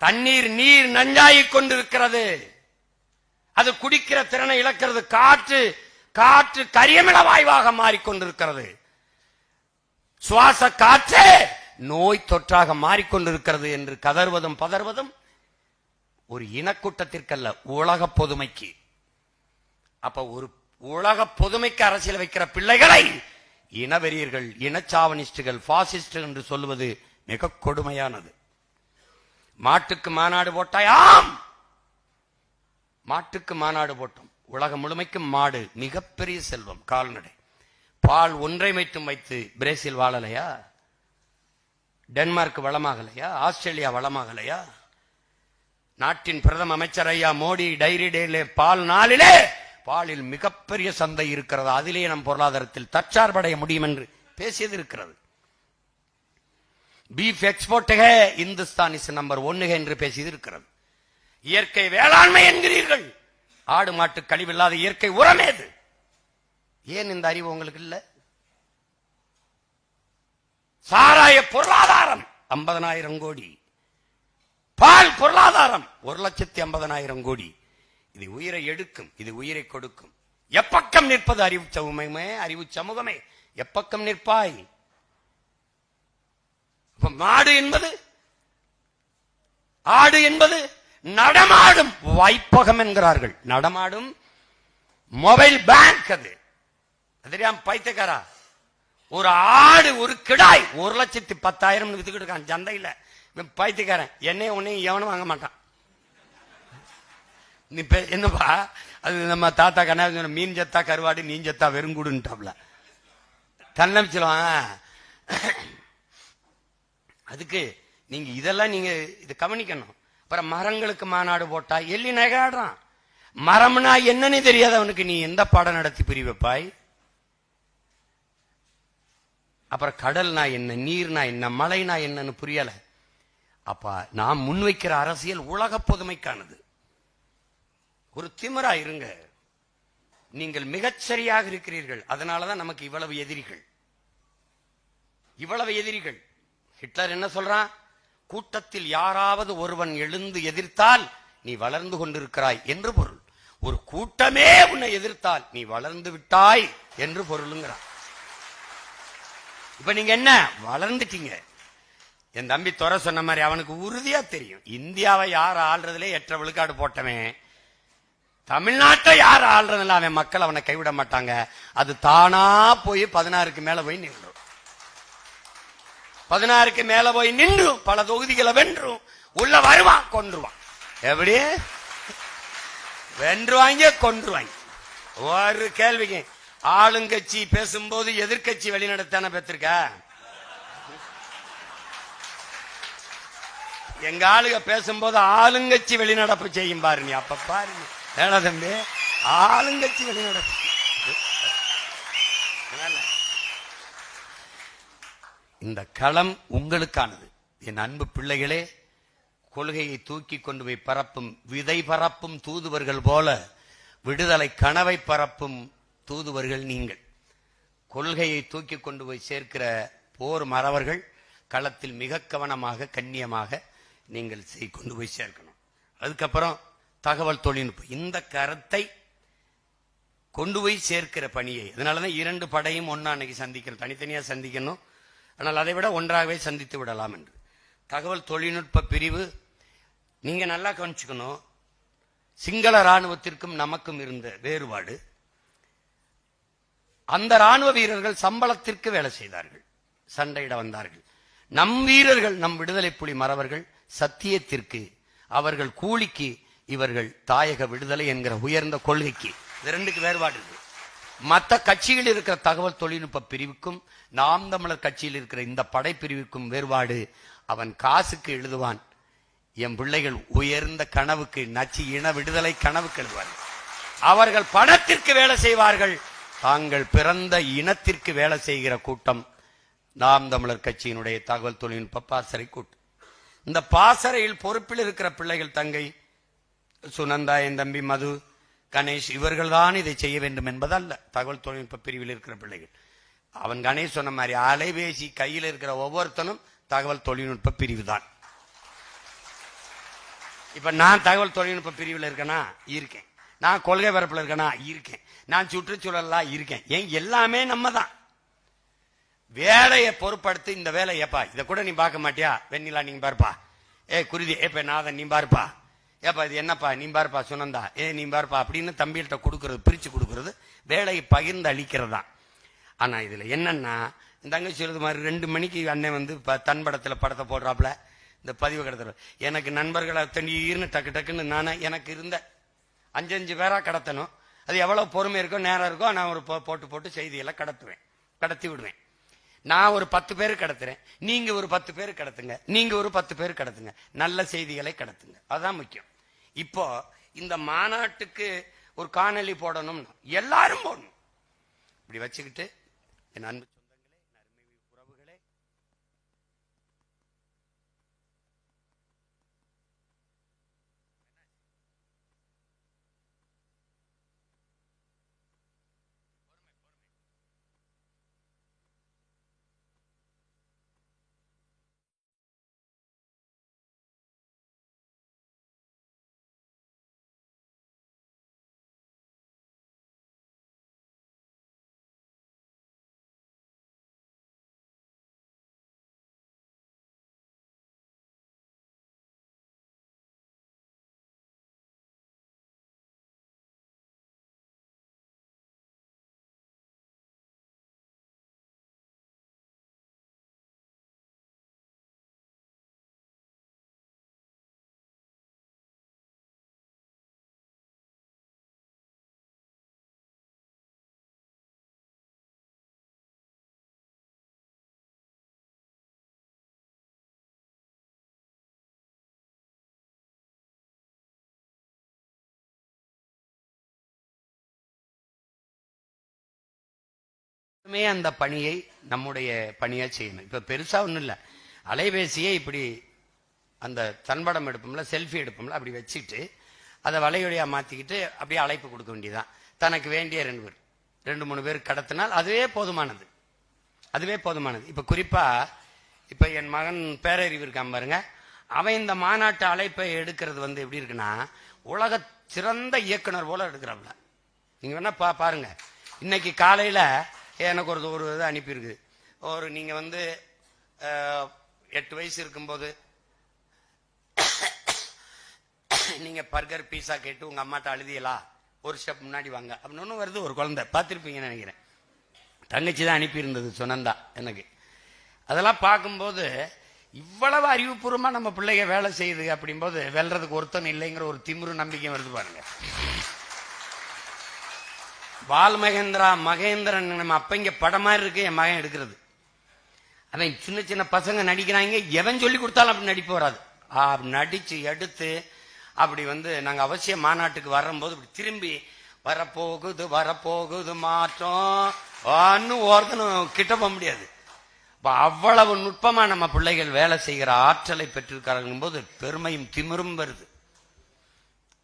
தண்ணீர் நீர் நஞ்சாகிக் கொண்டிருக்கிறது, அது குடிக்கிற திறனை இழக்கிறது. காற்று கரியமில வாயுவாக மாறிக்கொண்டிருக்கிறது. சுவாச காற்று நோய் தொற்றாக மாறிக்கொண்டிருக்கிறது என்று கதறுவதும் பதறுவதும் ஒரு இனக்கூட்டத்திற்கல்ல, உலக பொதுமைக்கு. அப்ப ஒரு உலக பொதுமைக்கு அரசியல் வைக்கிற பிள்ளைகளை இனவெறியர்கள், இனச்சாவனிஸ்டுகள், பாசிஸ்ட் என்று சொல்லுவது மிக கொடுமையானது. மாட்டுக்கு மாநாடு போட்டாயாம், மாட்டுக்கு மாநாடு போட்டோம். உலகம் முழுமைக்கும் மாடு மிகப்பெரிய செல்வம், கால்நடை. பால் ஒன்றை மட்டும் வைத்து பிரேசில் வாழலையா? டென்மார்க் வளமாகலையா? ஆஸ்திரேலியா வளமாகலையா? நாட்டின் பிரதம அமைச்சர் ஐயா மோடி டைரி டேலே பால் நாளிலே பாலில் மிகப்பெரிய சந்தை இருக்கிறது, அதிலேயே நம் பொருளாதாரத்தில் தற்சார்படைய முடியும் என்று பேசியது இருக்கிறது. Beef export Hindustan is number 1 என்று பேசியது இருக்கிறது. இயற்கை வேளாண்மை என்கிறீர்கள், ஆடு மாட்டு கழிவில்லாத இயற்கை உரமேது? ஏன் இந்த அறிவு உங்களுக்கு இல்ல? சாராய பொருளாதாரம் 50,000 கோடி, பால் பொருளாதாரம் 1,50,000 கோடி. இது உயிரை எடுக்கும், இது உயிரை கொடுக்கும். எப்பக்கம் நிற்பது அறிவு சமூகமே, அறிவு சமூகமே எப்பக்கம் நிற்பாய்? மாடு என்பது, ஆடு என்பது நடமாடும் வைப்பகம் என்கிறார்கள். நடமாடும் மொபைல் பேங்க். அது தெரியாம பைத்தியக்காரா, ஒரு ஆடு ஒரு கிடாய் 1,10,000 வித்துக்கிட்டு இருக்கான் சந்தையில. பைத்தியக்காரன், என்னைய உன்னையும் எவனும் வாங்க மாட்டான். நீ என்னப்பா அது? நம்ம தாத்தா கண்ணா மீன் ஜத்தா கருவாடு, நீன் ஜத்தா வெறுங்கூடுன்ட்டாப்ல தன்னமிச்சலாம். அதுக்கு நீங்க இதெல்லாம் நீங்க இது கவனிக்கணும். அப்புறம் மரங்களுக்கு மாநாடு போட்டா எள்ளி நகையாடுறான். மரம்னா என்னன்னு தெரியாத அவனுக்கு நீ எந்த பாடம் நடத்தி புரிய வைப்பாய்? அப்புறம் கடல்னா என்ன, நீர்னா என்ன, மழைனா என்னன்னு புரியல. அப்ப நாம் முன்வைக்கிற அரசியல் உலக பொதுமைக்கானது. ஒரு திமிரா இருங்க. நீங்கள் மிகச்சரியாக இருக்கிறீர்கள், அதனாலதான் நமக்கு இவ்வளவு எதிரிகள், இவ்வளவு எதிரிகள். ஹிட்லர் என்ன சொல்றான்? கூட்டத்தில் யாராவது ஒருவன் எழுந்து எதிர்த்தால் நீ வளர்ந்து கொண்டிருக்கிறாய் என்று பொருள். ஒரு கூட்டமே உன்னை எதிர்த்தால் நீ வளர்ந்து விட்டாய் என்று பொருளுங்கிறான். இப்ப நீங்க என்ன வளர்ந்துட்டீங்க? என் தம்பி துறை சொன்ன மாதிரி அவனுக்கு உறுதியா தெரியும், இந்தியாவை யார் ஆள்றதுல 8 விழுக்காடு போட்டவன் தமிழ்நாட்டை யார் ஆள்றதுல அவன் மக்கள் அவனை கைவிட மாட்டாங்க. அது தானா போய் 16க்கு மேல போய் நின்றும், 16க்கு மேல போய் நின்றும், பல தொகுதிகளை வென்றும், உள்ள வருவான், கொன்றுவான். எப்படி வென்றுவாங்க, கொன்றுவாங்க. ஒரு கேள்விக்கு ஆளுங்கட்சி பேசும்போது எதிர்கட்சி வெளிநடத்தான பெற்றிருக்க. எங்க ஆளுங்க பேசும்போது ஆளுங்கட்சி வெளிநடப்பு செய்யும் பாருங்க. அப்ப பாருங்க வேணா தம்பி, ஆளுங்கட்சி வெளிநடப்பு. இந்த களம் உங்களுக்கானது என் அன்பு பிள்ளைகளே. கொள்கையை தூக்கி கொண்டு போய் பரப்பும், விதை பரப்பும் தூதுவர்கள் போல விடுதலை கனவை பரப்பும் தூதுவர்கள் நீங்கள். கொள்கையை தூக்கி கொண்டு போய் சேர்க்கிற போர் மறவர்கள் களத்தில் மிக கவனமாக கண்ணியமாக நீங்கள் கொண்டு போய் சேர்க்கணும். அதுக்கப்புறம் தகவல் தொழில்நுட்பம், இந்த கருத்தை கொண்டு போய் சேர்க்கிற பணியை, அதனாலதான் 2 படையும் ஒன்னா அன்னைக்கு சந்திக்கணும், தனித்தனியா சந்திக்கணும். ஆனால் அதை விட ஒன்றாகவே சந்தித்து விடலாம் என்று தகவல் தொழில்நுட்ப பிரிவு. நீங்க நல்லா கவனிச்சுக்கணும், சிங்கள ராணுவத்திற்கும் நமக்கும் இருந்த வேறுபாடு, அந்த ராணுவ வீரர்கள் சம்பளத்திற்கு வேலை செய்தார்கள், சண்டையிட வந்தார்கள். நம் வீரர்கள், நம் விடுதலை புலி மறவர்கள் சத்தியத்திற்கு, அவர்கள் கூலிக்கு, இவர்கள் தாயக விடுதலை என்கிற உயர்ந்த கொள்கைக்கு. இது 2க்கு வேறுபாடு இருக்கு. மற்ற கட்சியில் இருக்கிற தகவல் தொழில்நுட்ப பிரிவுக்கும் நாம் தமிழர் கட்சியில் இருக்கிற இந்த படைப்பிரிவுக்கும் வேறுபாடு. அவன் காசுக்கு எழுதுவான், என் பிள்ளைகள் உயர்ந்த கனவுக்கு, நச்சு இன விடுதலை கனவுக்கு எழுதுவார்கள். அவர்கள் பணத்திற்கு வேலை செய்வார்கள், தாங்கள் பிறந்த இனத்திற்கு வேலை செய்கிற கூட்டம் நாம் தமிழர் கட்சியினுடைய தகவல் தொழில்நுட்ப பாசறை கூட்டம். இந்த பாசறையில் பொறுப்பில் இருக்கிற பிள்ளைகள் தங்கை சுனந்தா, என் தம்பி மது, கணேஷ், இவர்கள் தான் இதை செய்ய வேண்டும் என்பதல்ல. தகவல் தொழில்நுட்ப பிரிவில் இருக்கிற பிள்ளைகள், அவன் கணேஷ் சொன்ன மாதிரி அலைபேசி கையில் இருக்கிற ஒவ்வொருத்தனும் தகவல் தொழில்நுட்ப பிரிவு தான். இப்ப நான் தகவல் தொழில்நுட்ப பிரிவில் இருக்கேனா? இருக்கேன். நான் கொள்கை பரப்புல இருக்கேனா? இருக்கேன். நான் சுற்றுச்சூழல்லாம் இருக்கேன். ஏன் எல்லாமே நம்ம தான். வேலையை பொறுப்படுத்தி இந்த வேலை, ஏப்பா இதை கூட நீ பார்க்க மாட்டியா? வெண்ணிலா நீங்க பாருப்பா, குருதி ஏப்ப நாதன் நீ பாருப்பா, ஏப்பா இது என்னப்பா நீ பாருப்பா, சுனந்தா நீ பாருப்பா அப்படின்னு தம்பிகிட்ட கொடுக்கறது, பிரிச்சு கொடுக்கறது, வேலையை பகிர்ந்து அளிக்கிறதா. ஆனா இதுல என்னன்னா, தங்கச்சி சொல்றது மாதிரி 2 மணிக்கு அண்ணன் வந்து தன்படத்துல படத்தை போடுறாப்புல, இந்த பதிவு கடத்துற எனக்கு நண்பர்களை தண்ணீர்னு டக்கு டக்குன்னு நானே எனக்கு இருந்த 5 பேரா கடத்தணும். அது எவ்வளவு பொறுமை இருக்கோ நேரம் இருக்கோ நான் ஒரு போட்டு செய்தியெல்லாம் கடத்துவேன், கடத்தி விடுவேன். நான் ஒரு 10 பேர் கடத்துறேன், நீங்க ஒரு 10 பேர் கடத்துங்க, நீங்க ஒரு 10 பேர் கடத்துங்க, நல்ல செய்திகளை கடத்துங்க, அதுதான் முக்கியம். இப்போ இந்த மாநாட்டுக்கு ஒரு காணொலி போடணும், எல்லாரும் போடணும். இப்படி வச்சுக்கிட்டு என் அன்பு சொந்தங்களே, அருமை உறவுகளே, அந்த பணியை நம்முடைய பணியா செய்யணும். இப்ப பெருசா ஒண்ணும் இல்ல, அலைபேசியை இப்படி அந்த தன்படம் எடுப்போம்ல, செல்ஃபி எடுப்போம்ல, அப்படி வச்சுட்டு அதை வலையொலியா மாத்திக்கிட்டு அப்படியே அழைப்பு கொடுக்க வேண்டியதான். தனக்கு வேண்டிய 2-3 பேர் கடத்தினால் அதுவே போதுமானது, அதுவே போதுமானது. இப்ப குறிப்பா இப்ப என் மகன் பேரறிவு இருக்கான் பாருங்க, அவன் இந்த மாநாட்டு அழைப்பை எடுக்கிறது வந்து எப்படி இருக்குன்னா, உலக சிறந்த இயக்குனர் போல எடுக்கிறாப்ல. நீங்க வேணா பாருங்க. இன்னைக்கு காலையில எனக்கு ஒரு இது அனுப்பியிருக்கு. நீங்க வந்து 8 வயசு இருக்கும்போது நீங்க பர்கர் பீஸா கேட்டு உங்க அம்மாட்ட அழுதியலா, ஒரு ஸ்டெப் முன்னாடி வாங்க அப்படின்னு வருது. ஒரு குழந்தை பார்த்திருப்பீங்கன்னு நினைக்கிறேன், தங்கச்சி தான் அனுப்பி இருந்தது சுனந்தா எனக்கு. அதெல்லாம் பார்க்கும்போது இவ்வளவு அறிவுபூர்வமா நம்ம பிள்ளைங்க வேலை செய்யுது அப்படிம்போது வெல்றதுக்கு ஒருத்தன் இல்லைங்கிற ஒரு திமிரு நம்பிக்கை வருது பாருங்க. பால் மகேந்திரன் நம்ம அப்ப இங்க படம் மாதிரி இருக்கு என் மகன் எடுக்கிறது. அவன் சின்ன சின்ன பசங்க நடிக்கிறாங்க, எவன் சொல்லி கொடுத்தாலும் அப்படி நடிப்பு வராது. நடிச்சு எடுத்து அப்படி நாங்க அவசியம் மாநாட்டுக்கு வரும்போது இப்படி திரும்பி வரப்போகுது மாற்றம் ஒருத்தனும் கிட்ட போக முடியாது. அவ்வளவு நுட்பமா நம்ம பிள்ளைகள் வேலை செய்கிற ஆற்றலை பெற்றிருக்கார்கள் போது பெருமையும் திமிரும் வருது.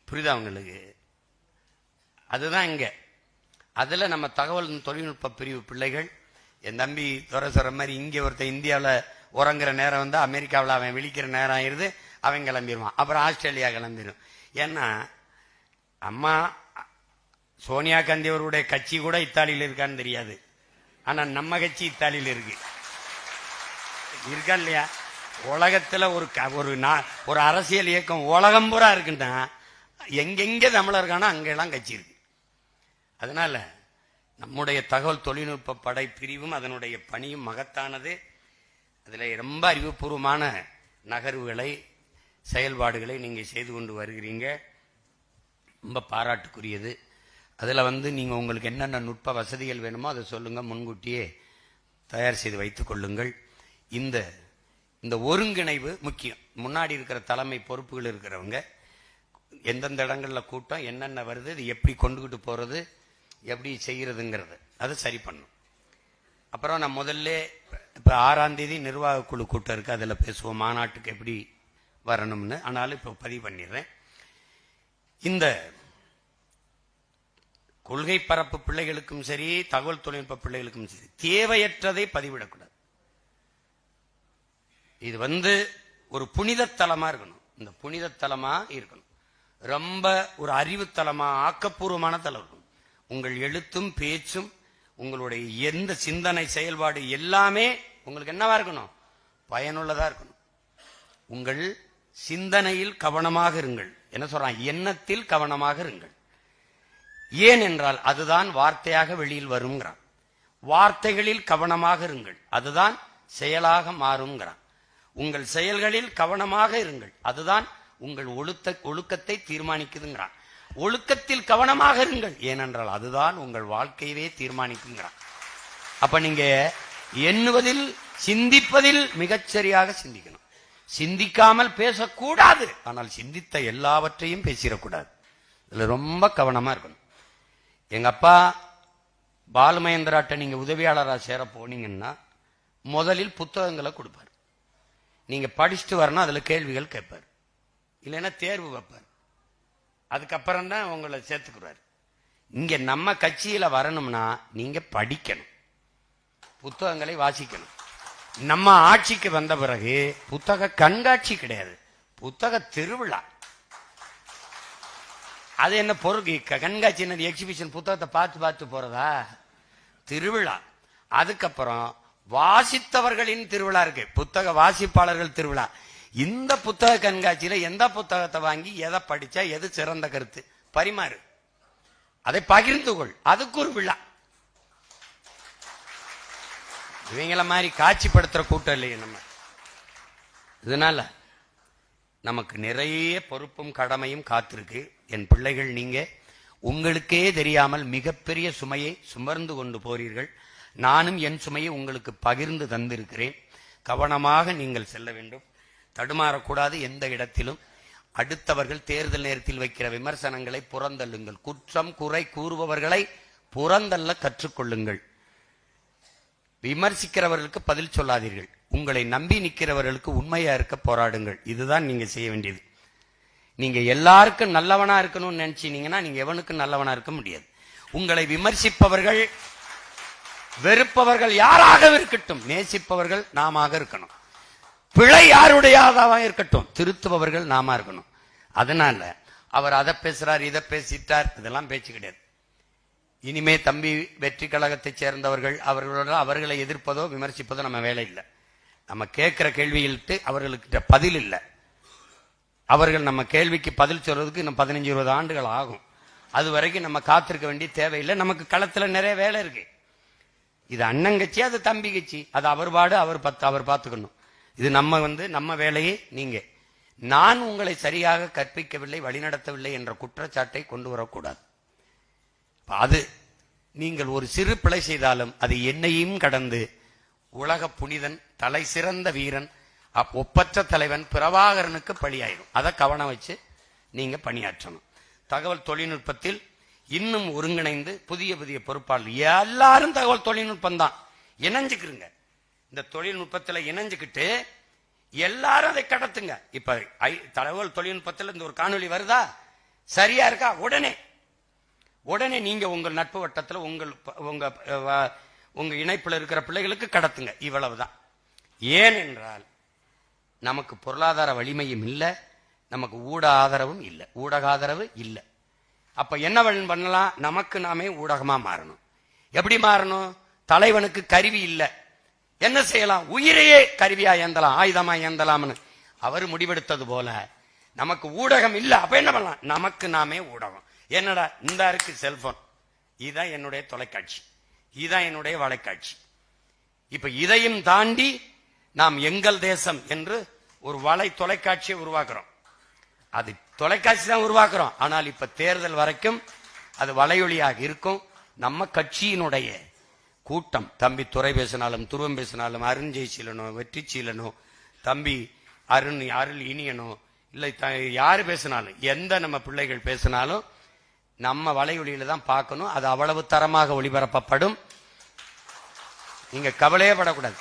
புரியுதா உங்களுக்கு? அதுதான் இங்க. அதுல நம்ம தகவல் தொழில்நுட்ப பிரிவு பிள்ளைகள், என் தம்பி துறை சொல்ற மாதிரி இங்க ஒருத்தர் இந்தியாவில் உறங்குற நேரம் வந்து அமெரிக்காவில் அவன் விழிக்கிற நேரம் ஆயிருது, அவன் கிளம்பிடுவான். அப்புறம் ஆஸ்திரேலியா கிளம்பிடும். ஏன்னா அம்மா சோனியா காந்தி அவருடைய கட்சி கூட இத்தாலியில் இருக்கான்னு தெரியாது, ஆனா நம்ம கட்சி இத்தாலியில் இருக்கு. இருக்கா இல்லையா? உலகத்துல ஒரு அரசியல் இயக்கம் உலகம் பூரா இருக்குன்னா எங்கெங்க தமிழர் இருக்கானோ அங்கெல்லாம் கட்சி இருக்கு. அதனால நம்முடைய தகவல் தொழில்நுட்ப படை பிரிவும் அதனுடைய பணியும் மகத்தானது. அதுல ரொம்ப அறிவுபூர்வமான நகர்வுகளை செயல்பாடுகளை நீங்க செய்து கொண்டு வருகிறீங்க, ரொம்ப பாராட்டுக்குரியது. அதுல நீங்க உங்களுக்கு என்னென்ன நுட்ப வசதிகள் வேணுமோ அதை சொல்லுங்க, முன்கூட்டியே தயார் செய்து வைத்துக் கொள்ளுங்கள். இந்த ஒருங்கிணைவு முக்கியம். முன்னாடி இருக்கிற தலைமை பொறுப்புகள் இருக்கிறவங்க எந்தெந்த இடங்கள்ல கூட்டம் என்னென்ன வருது, இது எப்படி கொண்டுகிட்டு போறது, எப்படி செய்யறதுங்கிறது அதை சரி பண்ணும். அப்புறம் நான் முதல்ல இப்ப 6ஆம் தேதி நிர்வாக குழு கூட்டம் இருக்கு, அதுல பேசுவோம் மாநாட்டுக்கு எப்படி வரணும்னு. ஆனாலும் இப்ப பதிவு பண்ணிடுறேன். இந்த கொள்கை பரப்பு பிள்ளைகளுக்கும் சரி, தகவல் தொழில்நுட்ப பிள்ளைகளுக்கும் சரி, தேவையற்றதை பதிவிடக்கூடாது. இது ஒரு புனித தலமா இருக்கணும். இந்த புனித தலமா இருக்கணும், ரொம்ப ஒரு அறிவுத்தலமா ஆக்கப்பூர்வமான தலம் இருக்கணும். உங்கள் எழுத்தும் பேச்சும் உங்களுடைய எந்த சிந்தனை செயல்பாடு எல்லாமே உங்களுக்கு என்னவா இருக்கணும்? பயனுள்ளதா இருக்கணும். உங்கள் சிந்தனையில் கவனமாக இருங்கள். என்ன சொல்றான்? எண்ணத்தில் கவனமாக இருங்கள். ஏன் என்றால் அதுதான் வார்த்தையாக வெளியில் வருங்கிறான். வார்த்தைகளில் கவனமாக இருங்கள், அதுதான் செயலாக மாறுங்கிறான். உங்கள் செயல்களில் கவனமாக இருங்கள், அதுதான் உங்கள் ஒழுக்கத்தை தீர்மானிக்குதுங்கிறான். ஒழுக்கத்தில் கவனமாக இருங்கள், ஏனென்றால் அதுதான் உங்கள் வாழ்க்கையவே தீர்மானிக்குங்கிறான். அப்ப நீங்க எண்ணுவதில் சிந்திப்பதில் மிகச்சரியாக சிந்திக்கணும். சிந்திக்காமல் பேசக்கூடாது, ஆனால் சிந்தித்த எல்லாவற்றையும் பேசிடக்கூடாது. இதுல ரொம்ப கவனமா இருக்கணும். எங்க அப்பா பாலுமகேந்திராட்ட நீங்க உதவியாளராக சேர போனீங்கன்னா முதலில் புத்தகங்களை கொடுப்பார். நீங்க படிச்சுட்டு வரணும், அதுல கேள்விகள் கேட்பார், இல்லைன்னா தேர்வு வைப்பார். அதுக்கப்புறம் தான் உங்களை சேர்த்துக்கிறார். இங்க நம்ம கட்சியில வரணும்னா நீங்க படிக்கணும், புத்தகங்களை வாசிக்கணும். நம்ம ஆட்சிக்கு வந்த பிறகு புத்தக கண்காட்சி கிடையாது, புத்தக திருவிழா. அது என்ன பொருள் கண்காட்சி? எக்ஸிபிஷன், புத்தகத்தை பார்த்து போறதா? திருவிழா. அதுக்கப்புறம் வாசித்தவர்களின் திருவிழா இருக்கு, புத்தக வாசிப்பாளர்கள் திருவிழா. இந்த புத்தக கண்காட்சியில எந்த புத்தகத்தை வாங்கி எதை படிச்சா எது சிறந்த கருத்து பரிமாறு, அதை பகிர்ந்து கொள், அதுக்கு ஒரு விழா. இவங்கள மாதிரி காட்சிப்படுத்துற கூட்டம் இல்லையே நம்ம. இதனால நமக்கு நிறைய பொறுப்பும் கடமையும் காத்திருக்கு. என் பிள்ளைகள், நீங்க உங்களுக்கே தெரியாமல் மிகப்பெரிய சுமையை சுமர்ந்து கொண்டு போறீர்கள். நானும் என் சுமையை உங்களுக்கு பகிர்ந்து தந்திருக்கிறேன். கவனமாக நீங்கள் செல்ல வேண்டும், தடுமாறக்கூடாது எந்த இடத்திலும். அடுத்தவர்கள் தேர்தல் நேரத்தில் வைக்கிற விமர்சனங்களை புறந்தள்ளுங்கள். குற்றம் குறை கூறுபவர்களை புறந்தள்ள கற்றுக்கொள்ளுங்கள். விமர்சிக்கிறவர்களுக்கு பதில் சொல்லாதீர்கள். உங்களை நம்பி நிற்கிறவர்களுக்கு உண்மையா இருக்க போராடுங்கள். இதுதான் நீங்க செய்ய வேண்டியது. நீங்க எல்லாருக்கும் நல்லவனா இருக்கணும்னு நினைச்சீங்கன்னா நீங்க எவனுக்கும் நல்லவனா இருக்க முடியாது. உங்களை விமர்சிப்பவர்கள், வெறுப்பவர்கள் யாராக இருக்கட்டும், நேசிப்பவர்கள் நாம இருக்கணும். பிழை யாருடையதாக இருக்கட்டும், திருத்துபவர்கள் நாம இருக்கணும். அதனால அவர் அதை பேசுறார், இதை பேசிட்டார், இதெல்லாம் பேச்சு கிடையாது. இனிமே தம்பி வெற்றி கழகத்தை சேர்ந்தவர்கள் அவர்களை எதிர்ப்பதோ விமர்சிப்பதோ நம்ம வேலை இல்லை. நம்ம கேட்கிற கேள்விகளுக்கு அவர்களுக்கு பதில் இல்லை. அவர்கள் நம்ம கேள்விக்கு பதில் சொல்றதுக்கு இன்னும் 15-20 ஆண்டுகள் ஆகும். அது வரைக்கும் நம்ம காத்திருக்க வேண்டிய தேவையில்லை. நமக்கு களத்துல நிறைய வேலை இருக்கு. இது அண்ணன் கட்சி, அது தம்பி கட்சி, அது அவர் பாடு அவர் பார்த்துக்கணும். இது நம்ம வேலையே. நீங்க நான் உங்களை சரியாக கற்பிக்கவில்லை, வழிநடத்தவில்லை என்ற குற்றச்சாட்டை கொண்டு வரக்கூடாது. அது நீங்கள் ஒரு சிறு பிழை செய்தாலும் அது என்னையும் கடந்து உலக புனிதன், தலை சிறந்த வீரன், ஒப்பற்ற தலைவன் பிரபாகரனுக்கு பழியாயிரும். அதை கவனம் வச்சு நீங்க பணியாற்றணும். தகவல் தொழில்நுட்பத்தில் இன்னும் ஒருங்கிணைந்து புதிய புதிய பொறுப்பாளர் எல்லாரும் தகவல் தொழில்நுட்பம் தான் இணைஞ்சுக்கிறீங்க. இந்த தொழில்நுட்பத்தில் இணைஞ்சுக்கிட்டு எல்லாரும் அதை கடத்துங்க. இப்ப தகவல் தொழில்நுட்பத்தில் இந்த ஒரு காணொலி வருதா, சரியா இருக்கா, உடனே நீங்க உங்கள் நட்பு வட்டத்தில் உங்க இணைப்புல இருக்கிற பிள்ளைகளுக்கு கடத்துங்க. இவ்வளவுதான். ஏனென்றால் நமக்கு பொருளாதார வலிமையும் இல்லை, நமக்கு ஊடக ஆதரவும் இல்லை. அப்ப என்ன பண்ணலாம்? நமக்கு நாமே ஊடகமா மாறணும். எப்படி மாறணும்? தலைவனுக்கு கருவி இல்லை, என்ன செய்யலாம்? உயிரையே கருவியா ஏந்தலாம், ஆயுதமா ஏந்தலாம்னு அவர் முடிவெடுத்தது போல நமக்கு ஊடகம் இல்லை. அப்ப என்ன பண்ணலாம்? நமக்கு நாமே ஊடகம். என்னடா இந்த இருக்கு செல்போன், இதுதான் என்னுடைய தொலைக்காட்சி, இதுதான் என்னுடைய வலைக்காட்சி. இப்ப இதையும் தாண்டி நாம் எங்கள் தேசம் என்று ஒரு வலை தொலைக்காட்சியை உருவாக்குறோம். அது தொலைக்காட்சி தான் உருவாக்குறோம். ஆனால் இப்ப தேர்தல் வரைக்கும் அது வலையொலியாக இருக்கும். நம்ம கட்சியினுடைய கூட்டம், தம்பி துரை பேசினாலும், துருவம் பேசினாலும், அருண் ஜெயசீலனோ, வெற்றிச்சீலனோ, தம்பி அருள் இனியனோ, இல்லை யாரு பேசினாலும், எந்த நம்ம பிள்ளைகள் பேசினாலும் நம்ம வலையொலியில தான் பார்க்கணும். அது அவ்வளவு தரமாக ஒளிபரப்பப்படும். நீங்க கவலையே படக்கூடாது,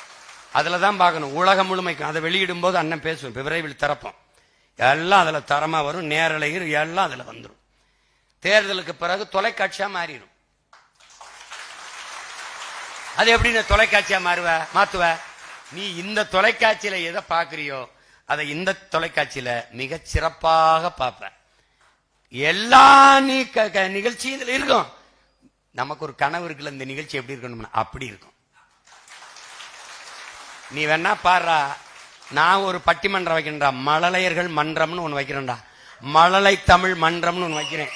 அதுலதான் பார்க்கணும். உலகம் முழுமைக்கும் அதை வெளியிடும் போது அண்ணன் பேசுவோம், விரைவில் திறப்போம். எல்லாம் அதுல தரமா வரும், நேரலையில் எல்லாம் அதுல வந்துடும். தேர்தலுக்கு பிறகு தொலைக்காட்சியா மாறிடும். அது எப்படி தொலைக்காட்சியா மாத்துவ? நீ இந்த தொலைக்காட்சியில எதை பாக்குறியோ அதை இந்த தொலைக்காட்சியில மிக சிறப்பாக பார்ப்ப. எல்லா நிகழ்ச்சி இதுல இருக்கும். நமக்கு ஒரு கனவு இருக்குல்ல, இந்த நிகழ்ச்சி எப்படி இருக்கணும், அப்படி இருக்கும். நீ வேணா பாடுறா, நான் ஒரு பட்டிமன்றம் வைக்கிறேன்டா, மழலையர்கள் மன்றம்னு ஒண்ணு வைக்கிறேன்டா, மழலை தமிழ் மன்றம்னு ஒண்ணு வைக்கிறேன்.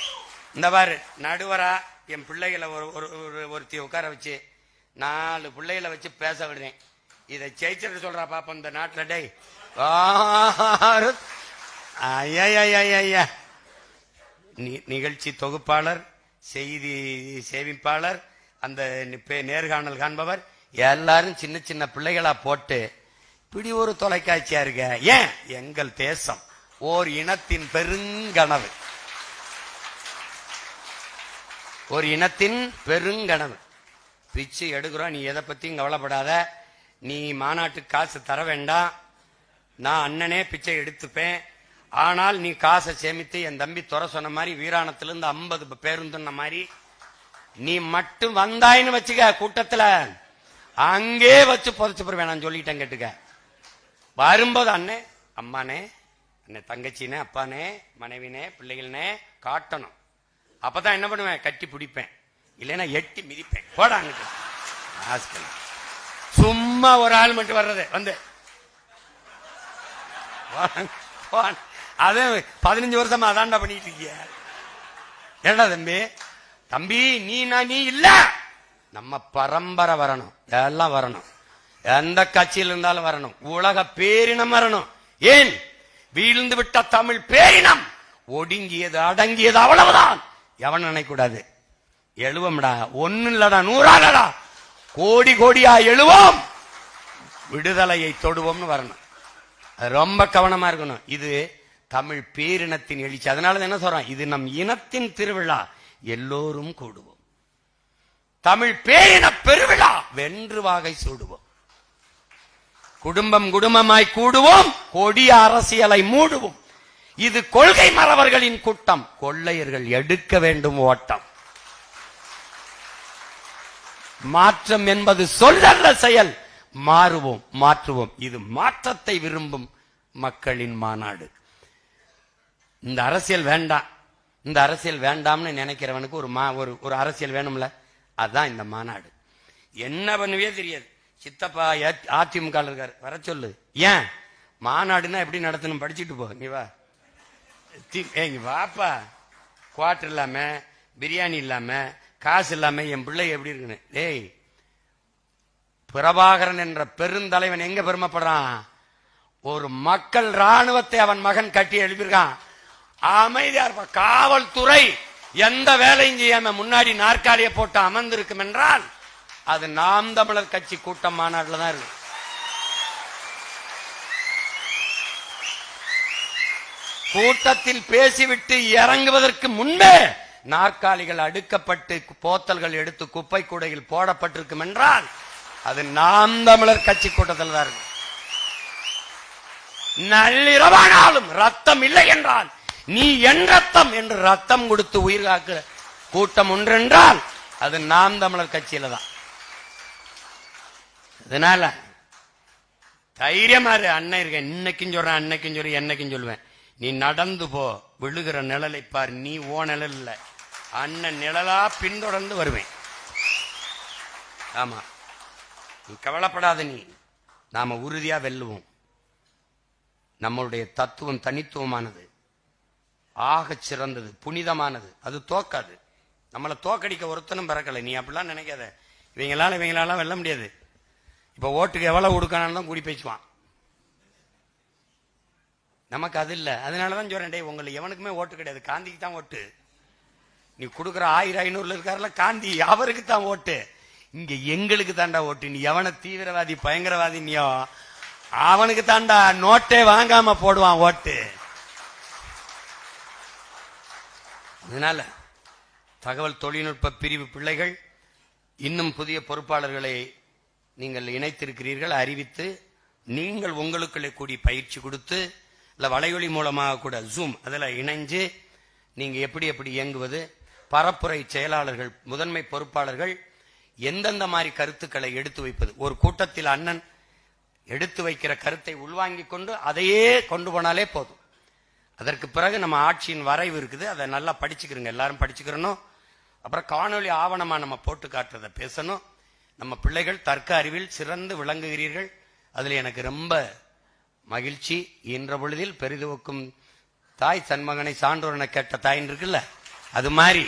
இந்த பாரு, நடுவரா என் பிள்ளைகளை ஒருத்தி உட்கார வச்சு 4 பிள்ளைகளை வச்சு பேச விடுறேன். இதை ஜெயிச்சிட்டு சொல்றா பாப்பா இந்த நாட்டில். டே ஐயா, நிகழ்ச்சி தொகுப்பாளர், செய்தி சேமிப்பாளர், அந்த நேர்காணல் காண்பவர் எல்லாரும் சின்ன சின்ன பிள்ளைகளா போட்டு இப்படி ஒரு தொலைக்காட்சியா இருக்க. ஏன்? எங்கள் தேசம் ஓர் இனத்தின் பெருங்கனவு, ஒரு இனத்தின் பெருங்கனவு. பிச்சு எடுக்கிறோம், நீ எதை பத்தியும் கவலைப்படாத. நீ மாநாட்டுக்கு காசு தர வேண்டாம், நான் அண்ணனே பிச்சை எடுத்துப்பேன். ஆனால் நீ காசை சேமித்து என் தம்பி துறை சொன்ன மாதிரி வீராணத்திலிருந்து 50 பேருந்துன்ன மாதிரி நீ மட்டும் வந்தாயின்னு வச்சுக்க, கூட்டத்துல அங்கே வச்சு புதைச்சு போடுவேன். நான் சொல்லிட்டேன், கேட்டுக்க. வரும்போது அண்ணே, அம்மானே, அண்ணே, தங்கச்சினே, அப்பானே, மனைவினே, பிள்ளைகள்னே காட்டணும். அப்பதான் என்ன பண்ணுவேன்? கட்டி பிடிப்பேன், இல்லைன்னா எட்டி மிதிப்பேன். போடாங்க. சும்மா ஒரு ஆள் மட்டும் வர்றது வந்து அது 15 வருஷமா அதான்டா பண்ணிட்டு இருக்கிய. ஏடா தம்பி நீ இல்ல, நம்ம பரம்பரை வரணும், எல்லாம் வரணும். எந்த கட்சியில் இருந்தாலும் வரணும். உலக பேரினம் வரணும். ஏன்? வீழ்ந்து விட்ட தமிழ் பேரினம் ஒடுங்கியது, அடங்கியது, அவ்வளவுதான். எவன் நினைக்கூடாது. எழுவோம்டா, ஒன்னு இல்லடா, 100 கோடி கோடியா எழுவோம், விடுதலையை தொடுவோம்னு வரணும். ரொம்ப கவனமா இருக்கணும். இது தமிழ் பேரினத்தின் எழுச்சி. அதனால என்ன சொல்றோம்? இது நம் இனத்தின் திருவிழா, எல்லோரும் கூடுவோம். தமிழ் பேரின பெருவிழா, வென்று வாகை சூடுவோம். குடும்பம் குடும்பமாய் கூடுவோம், கொடிய அரசியலை மூடுவோம். இது கொள்கை மறவர்களின் கூட்டம், கொள்ளையர்கள் எடுக்க வேண்டும் ஓட்டம். மாற்றம் என்பது சொல்லல்ல, செயல். மாறுவோம், மாற்றுவோம். இது மாற்றத்தை விரும்பும் மக்களின் மாநாடு. இந்த அரசியல் வேண்டாம், இந்த அரசியல் வேண்டாம்னு நினைக்கிறவனுக்கு ஒரு அரசியல் வேணும்ல, அதுதான் இந்த மாநாடு. என்ன பண்ணுவே தெரியாது. சித்தப்பா அதிமுக இருக்காரு, வர சொல்லு. ஏன்? மாநாடுன்னா எப்படி நடத்தணும் படிச்சுட்டு போ. நீ வா, வாப்பா. குவார்டர் இல்லாம, பிரியாணி இல்லாம, காசு இல்லாம என் பிள்ளை எப்படி இருக்குன்னு. டேய், பிரபாகரன் என்ற பெருந்தலைவன் எங்க பெருமைப்படுறான்? ஒரு மக்கள் ராணுவத்தை அவன் மகன் கட்டி எழுப்பியிருக்கான். அமைதியா இருப்ப. காவல்துறை எந்த வேலையும் செய்யாம முன்னாடி நாற்காலியை போட்டு அமர்ந்திருக்கும் என்றால் அது நாம் தமிழர் கட்சி கூட்டம் மாநாட்டில் தான் இருக்கு. கூட்டத்தில் பேசிவிட்டு இறங்குவதற்கு முன்பே நாற்காலிகள் அடுக்கப்பட்டு போத்தல்கள் எடுத்து குப்பை கூடையில் போடப்பட்டிருக்கும் என்றால் அது நாம் தமிழர் கட்சி கூட்டத்தில் தான் இருக்கு. நள்ளிரவானாலும் ரத்தம் இல்லை என்றால் நீ என் ரத்தம் என்று ரத்தம் கொடுத்து உயிர் காக்கிற கூட்டம் ஒன்றென்றால் அது நாம் தமிழர் கட்சியில தான். அதனால தைரியமா அண்ணன் இருக்கேன். இன்னைக்கும் சொல்றேன், அன்னைக்கும் சொல்றேன், என்னைக்கும் சொல்லுவேன். நீ நடந்து போ, விழுகிற நிழலை பார். நீ ஓ நிழல் இல்ல, அண்ணன் நிழலா பின்தொடர்ந்து வருவேன். ஆமா, நீ கவலைப்படாத. நீ நாம உறுதியா வெல்லுவோம். நம்மளுடைய தத்துவம் தனித்துவமானது, ஆக சிறந்தது, புனிதமானது. அது தோக்காது. நம்மளை தோக்கடிக்க ஒருத்தனும் பிறக்கலை. நீ அப்படிலாம் நினைக்காத. இவங்களால வெல்ல முடியாது. இப்ப ஓட்டுக்கு எவ்வளவு கொடுக்கணும் தான் கூடி பேசுவான். நமக்கு அது இல்லை. அதனாலதான் சொல்றேன், டே உங்களை எவனுக்குமே ஓட்டு கிடையாது, காந்திக்கு தான் ஓட்டு. நீ கொடுக்குற 1000-500 இருக்காருல காந்தி, அவருக்கு தான் ஓட்டு. இங்க எங்களுக்கு தாண்டா ஓட்டு. நீ எவன தீவிரவாதி பயங்கரவாதி நீயோ அவனுக்கு தாண்டா நோட்டே வாங்காம போடுவான் ஓட்டு. அதனால தகவல் தொழில்நுட்ப பிரிவு பிள்ளைகள் இன்னும் புதிய பொறுப்பாளர்களை நீங்கள் இணைத்திருக்கிறீர்கள். அறிவித்து நீங்கள் உங்களுக்குள்ளே கூடி பயிற்சி கொடுத்து, இல்ல வலையொலி மூலமாக கூட ஜூம் அதில் இணைஞ்சு நீங்க எப்படி எப்படி இயங்குவது, பரப்புரை செயலாளர்கள் முதன்மை பொறுப்பாளர்கள் எந்தெந்த மாதிரி கருத்துக்களை எடுத்து வைப்பது. ஒரு கூட்டத்தில் அண்ணன் எடுத்து வைக்கிற கருத்தை உள்வாங்கிக் கொண்டு அதையே கொண்டு போனாலே போதும். அதற்கு பிறகு நம்ம ஆட்சியின் வரைவு இருக்குது, அதை நல்லா படிச்சுக்கிறோங்க, எல்லாரும் படிச்சுக்கிறணும். அப்புறம் காணொலி ஆவணமா நம்ம போட்டு காட்டுறதை பேசணும். நம்ம பிள்ளைகள் தர்க்க அறிவில் சிறந்து விளங்குகிறீர்கள். அதுல எனக்கு ரொம்ப மகிழ்ச்சி. என்ற பொழுதில் பெரிதுவக்கும் தாய் தன் மகனை சான்றோரனை கேட்ட தாயின் இருக்குல்ல, அது மாதிரி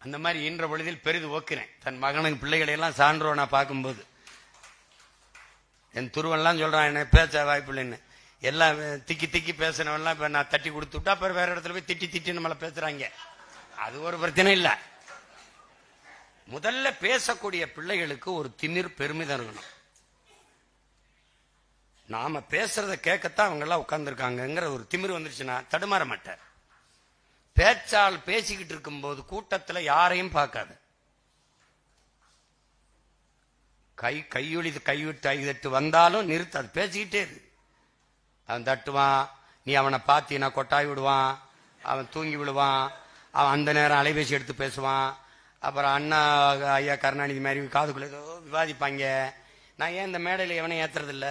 அந்த மாதிரி ஈன்ற பொழுதில் பெரிது ஓக்கிறேன். தன் மகனுக்கு பிள்ளைகளை எல்லாம் சான்றோனா பார்க்கும்போது என் துருவெல்லாம் சொல்றான், என்ன பேச வாய்ப்பு இல்லைன்னு. எல்லாம் திக்கி திக்கி பேசினவெல்லாம் இப்ப நான் தட்டி கொடுத்து விட்டா அப்புறம் வேற இடத்துல போய் திட்டி திட்டி நம்மளை பேசுறாங்க. அது ஒரு பிரச்சனை இல்லை. முதல்ல பேசக்கூடிய பிள்ளைகளுக்கு ஒரு திமிர் பெருமிதம் இருக்கணும். நாம பேசுறத கேட்கத்தான் அவங்க எல்லாம் உட்கார்ந்துருக்காங்கிற ஒரு திமிர் வந்துருச்சுன்னா தடுமாற மாட்டார். பேச்சால் பேசிக்கிட்டு இருக்கும் போது கூட்டத்துல யாரையும் பார்க்காது. கைவிட்டு ஐதட்டு வந்தாலும் நிறுத்தாது, பேசிக்கிட்டே இருக்கு. அவன் தட்டுவான், நீ அவனை பார்த்தீனா கொட்டாய் விடுவான், அவன் தூங்கி விடுவான், அவன் அந்த நேரம் அலைபேசி எடுத்து பேசுவான். அப்புறம் அண்ணா ஐயா கருணாநிதி மாதிரி காதுக்குள்ள ஏதோ விவாதிப்பாங்க. நான் ஏன் இந்த மேடையில் எவனையும் ஏத்துறதில்ல.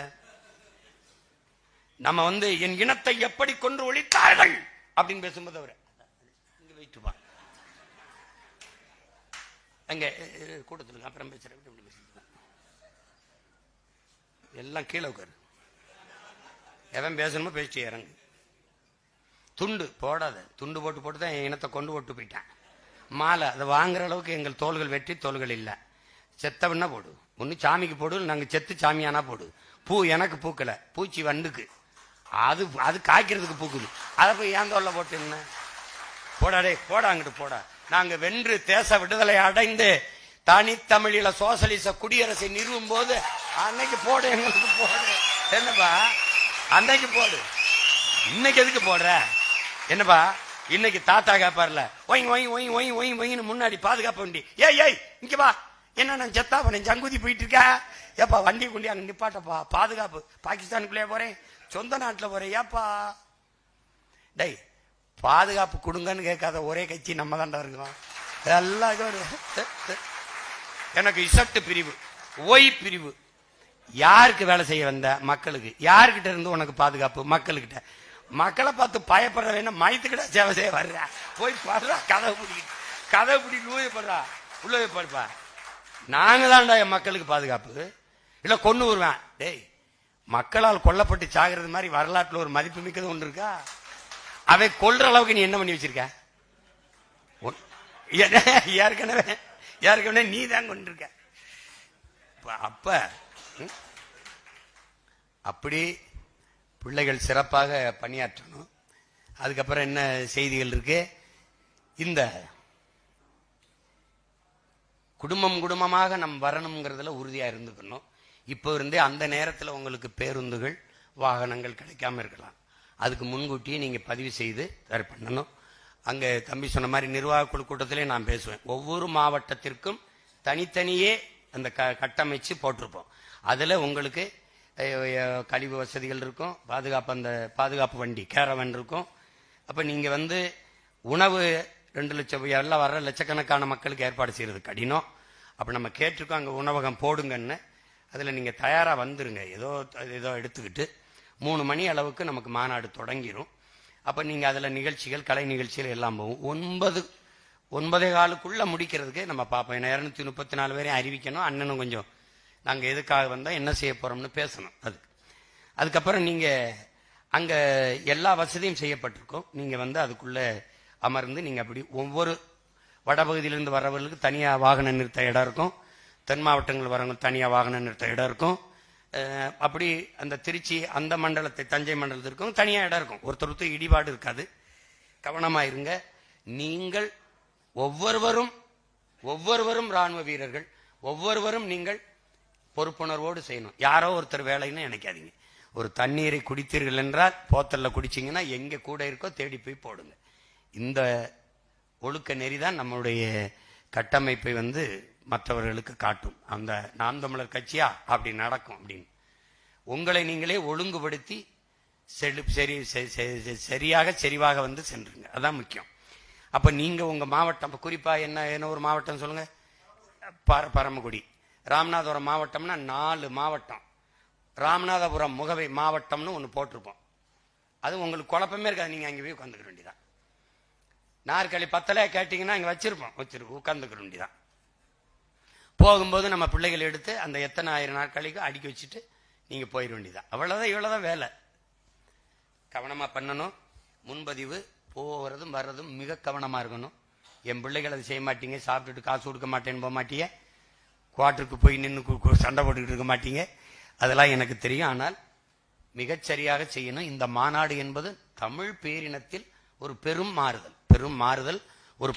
நம்ம என் இனத்தை எப்படி கொன்று ஒழித்தார்கள் அப்படின்னு பேசும்போது அவரை இங்க வைத்துப்பான். அங்க கூட்டத்தில் அப்புறம் பேசுறேன், எல்லாம் கீழே உட்காரு. எவன் பேசணுமோ பேசிட்டு இறங்கு. துண்டு போடாத, துண்டு போட்டு தான் என் இனத்தை கொண்டு போட்டு போயிட்டான். மாலை அதை வாங்குற அளவுக்கு எங்கள் தோள்கள் வெட்டி தோள்கள் இல்லை. செத்தவன்னா போடு, ஒன்னு சாமிக்கு போடு, நாங்க செத்து சாமியானா போடு. பூ எனக்கு பூக்கல, பூச்சி வண்டுக்கு, அது அது காய்க்கிறதுக்கு பூக்குது. அதை போய் ஏன் தோல்ல போட்டு என்ன போடாடே, போடா அங்கிட்டு போடா. நாங்க வென்று தேச விடுதலை அடைந்து தனித்தமிழில சோசலிச குடியரசை நிறுவும் போது அன்னைக்கு போடு, எங்களுக்கு போடு. என்னப்பா அன்னைக்கு போடு, இன்னைக்கு எதுக்கு போடுற? என்னப்பா இன்னைக்கு தாத்தா கேப்பார்ல, why why why why why ஒயின்னு முன்னாடி பாதுகாப்பு வண்டி, ஏய் இங்க வா, என்ன நான் செத்தா பண்ணேன் ஜங்குதி போயிட்டு இருக்கா, ஏப்பா வண்டி குண்டி அங்க நிப்பாட்டப்பா, பாதுகாப்பு. பாகிஸ்தானுக்குள்ளே போறேன், சொந்த நாட்டில் போறேன், ஏப்பா டேய் பாதுகாப்பு கொடுங்கன்னு கேட்காத ஒரே கட்சி நம்ம தாண்டா இருக்கோம். எல்லாம் எனக்கு இசட்டு பிரிவு, ஒய் பிரிவு. யாருக்கு வேலை செய்ய வந்த? மக்களுக்கு. யாருக்கிட்ட இருந்து உனக்கு பாதுகாப்பு? மக்களுக்கிட்ட. மக்களை பார்த்து பயப்படுற வேணும், மயத்துக்கிட்ட சேவை செய்ய வர்ற, போய் படுறா, கதவை பிடி லூயப்படுறா, உள்ள படுப்பா. நாங்க தான்டா என் மக்களுக்கு பாதுகாப்பு. இல்ல கொண்டு வருவேன். டேய் மக்களால் கொல்லப்பட்டு சாகிறது மாதிரி வரலாற்றுல ஒரு மதிப்பு மிக்கது ஒன்று இருக்கா? அவை கொல்ற அளவுக்கு நீ என்ன பண்ணி வச்சிருக்க? ஏற்கனவே நீ தான் கொண்டிருக்க. அப்ப அப்படி பிள்ளைகள் சிறப்பாக பணியாற்றணும். அதுக்கப்புறம் என்ன செய்திகள் இருக்கு? இந்த குடும்பமாக நம் வரணுங்கிறதுல உறுதியா இருந்துக்கணும். இப்போ இருந்தே அந்த நேரத்தில் உங்களுக்கு பேருந்துகள் வாகனங்கள் கிடைக்காம இருக்கலாம். அதுக்கு முன்கூட்டியே நீங்க பதிவு செய்து தயார் பண்ணணும். அங்க தம்பி சொன்ன மாதிரி நிர்வாக குழு கூட்டத்திலே நான் பேசுவேன். ஒவ்வொரு மாவட்டத்திற்கும் தனித்தனியே அந்த கட்டமைச்சு போட்டிருப்போம். அதுல உங்களுக்கு கழிவு வசதிகள் இருக்கும், பாதுகாப்பு வண்டி கேரவன் இருக்கும். அப்ப நீங்க உணவு 2 லட்சம் எல்லாம் வர்ற லட்சக்கணக்கான மக்களுக்கு ஏற்பாடு செய்யறது கடினம். அப்ப நம்ம கேட்டிருக்கோம் அங்க உணவகம் போடுங்கன்னு. அதுல நீங்க தயாரா வந்துருங்க. ஏதோ எடுத்துக்கிட்டு 3 மணி அளவுக்கு நமக்கு மாநாடு தொடங்கிரும். அப்ப நீங்க அதுல நிகழ்ச்சிகள், கலை நிகழ்ச்சிகள் எல்லாம் போகும். 9:15 முடிக்கிறதுக்கு நம்ம பார்ப்போம். 234 பேரையும் அறிவிக்கணும். அண்ணனும் கொஞ்சம் நாங்க எதுக்காக வந்தா என்ன செய்ய போறோம்னு பேசணும். அதுக்கப்புறம் நீங்க அங்க எல்லா வசதியும் செய்யப்பட்டிருக்கும். நீங்க அதுக்குள்ள அமர்ந்து நீங்க அப்படி ஒவ்வொரு வடபகுதியிலிருந்து வரவர்களுக்கு தனியா வாகன நிறுத்த இடம் இருக்கும். தென் மாவட்டங்கள் வரவங்க தனியா வாகன நிறுத்த இடம் இருக்கும். அப்படி அந்த திருச்சி அந்த மண்டலத்தை தஞ்சை மண்டலத்திற்கும் தனியா இடம் இருக்கும். ஒருத்தருக்கு இடிபாடு இருக்காது. கவனமா இருங்க. நீங்கள் ஒவ்வொருவரும் ராணுவ வீரர்கள், ஒவ்வொருவரும் நீங்கள் பொறுப்புணர்வோடு செய்யணும். யாரோ ஒருத்தர் வேலைன்னு நினைக்காதீங்க. ஒரு தண்ணீரை குடித்தீர்கள் என்றால் போத்தல்ல குடிச்சீங்கன்னா எங்க கூட இருக்கோ தேடி போய் போடுங்க. இந்த ஒழுக்க நெறிதான் நம்மளுடைய கட்டமைப்பை மற்றவர்களுக்கு காட்டும். அந்த நாம் தமிழர் கட்சியா அப்படி நடக்கும் அப்படின்னு உங்களை நீங்களே ஒழுங்குபடுத்தி சரியாக செறிவாக சென்றுங்க. அதான் முக்கியம். அப்ப நீங்க உங்க மாவட்டம் குறிப்பா என்ன ஒரு மாவட்டம் சொல்லுங்க. பரமக்குடி. ராமநாதபுரம் மாவட்டம்னா 4 மாவட்டம். ராமநாதபுரம் முகவை மாவட்டம்னு ஒண்ணு போட்டிருப்போம். அது உங்களுக்கு குழப்பமே இருக்காது. நீங்க அங்கே போய் உட்காந்துக்க வேண்டியதான். நாற்காலி 10 கேட்டீங்கன்னா இங்க வச்சிருப்போம். உட்காந்துக்க வேண்டியதான். போகும்போது நம்ம பிள்ளைகள் எடுத்து அந்த எத்தனை 1000 நாற்காலிக்கு அடுக்கி வச்சுட்டு நீங்க போயிட வேண்டியதான். அவ்வளவுதான். இவ்வளவுதான் வேலை. கவனமா பண்ணணும். முன்பதிவு போறதும் வர்றதும் மிக கவனமா இருக்கணும். என் பிள்ளைகள் அதை செய்ய மாட்டீங்க. சாப்பிட்டுட்டு காசு கொடுக்க மாட்டேன்னு போக மாட்டீங்க. குவார்ட்டருக்கு போய் நின்று சண்டை போட்டுக்கிட்டு இருக்க மாட்டீங்க. அதெல்லாம் எனக்கு தெரியும். ஆனால் மிகச்சரியாக செய்யணும். இந்த மாநாடு என்பது தமிழ் பேரினத்தில் ஒரு பெரும் மாறுதல், ஒரு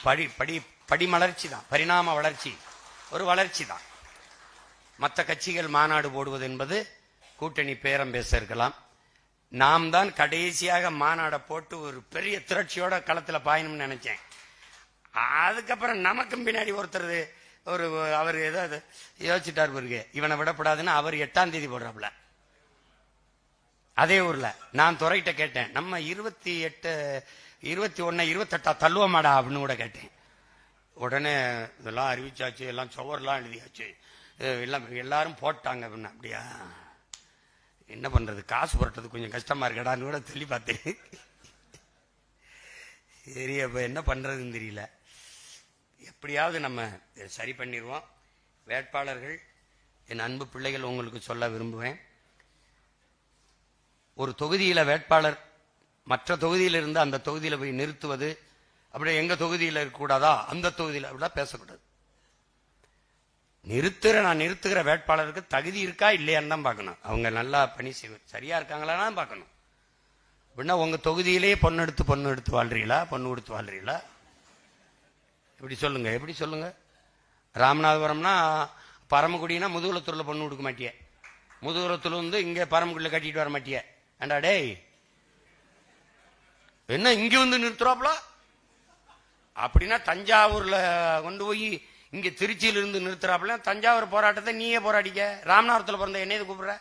படிமலர்ச்சி தான், பரிணாம வளர்ச்சி, ஒரு வளர்ச்சி தான். மற்ற கட்சிகள் மாநாடு போடுவது என்பது கூட்டணி பேரம் பேச இருக்கலாம். நாம் தான் கடைசியாக மாநாட போட்டு ஒரு பெரிய திரட்சியோட களத்துல பாயணும்னு நினைச்சேன். அதுக்கப்புறம் நமக்கும் பின்னாடி ஒருத்தர் அவர் ஏதாவது யோசிச்சுட்டார் பிறகு இவனை விடப்படாதுன்னு அவர் 8ஆம் தேதி போடுறாப்புல. அதே ஊர்ல நான் துறைகிட்ட கேட்டேன், நம்ம 28, 21, 28 தள்ளுவமாடா அப்படின்னு கூட கேட்டேன். உடனே இதெல்லாம் அறிவிச்சாச்சு, எல்லாம் சுவர்லாம் எழுதியாச்சு, எல்லாரும் போட்டாங்க அப்படின்னா. அப்படியா, என்ன பண்றது, காசு புரட்டது கொஞ்சம் கஷ்டமா இருக்கடான்னு கூட சொல்லி பார்த்தேன். சரி, அப்ப என்ன பண்றதுன்னு தெரியல. எப்படியாவது நம்ம சரி பண்ணிடுவோம். வேட்பாளர்கள், என் அன்பு பிள்ளைகள், உங்களுக்கு சொல்ல விரும்புவேன். ஒரு தொகுதியில வேட்பாளர் மற்ற தொகுதியில இருந்து அந்த தொகுதியில போய் நிறுத்துவது, அப்படியே எங்க தொகுதியில இருக்கக்கூடாதா அந்த தொகுதியில அப்படிலாம் பேசக்கூடாது. நான் நிறுத்துகிற வேட்பாளருக்கு தகுதி இருக்கா இல்லையான்னு தான் பார்க்கணும். அவங்க நல்லா பணி செய்வது சரியா இருக்காங்களான்னு பார்க்கணும். அப்படின்னா உங்க தொகுதியிலேயே பொண்ணு எடுத்து வாழ்றீங்களா, பொண்ணு கொடுத்து வாழ்றீங்களா? எப்படி சொல்லுங்க. ராமநாதபுரம்னா பரமக்குடினா முதுகுலத்தூர்ல பொண்ணு கொடுக்க மாட்டிய, முதுகுலத்தூர்ல இங்க பரமக்குடியில கட்டிட்டு வர மாட்டிய. ஏண்டா டேய், என்ன இங்க நிறுத்துறாப்ல? அப்படின்னா தஞ்சாவூர்ல கொண்டு போய் இங்க திருச்சியில இருந்து நிறுத்துறாப்புல. தஞ்சாவூர் போராட்டத்தை நீயே போராடிக்க. ராமநாதபுரத்துல பிறந்த என்ன கூப்பிடுற?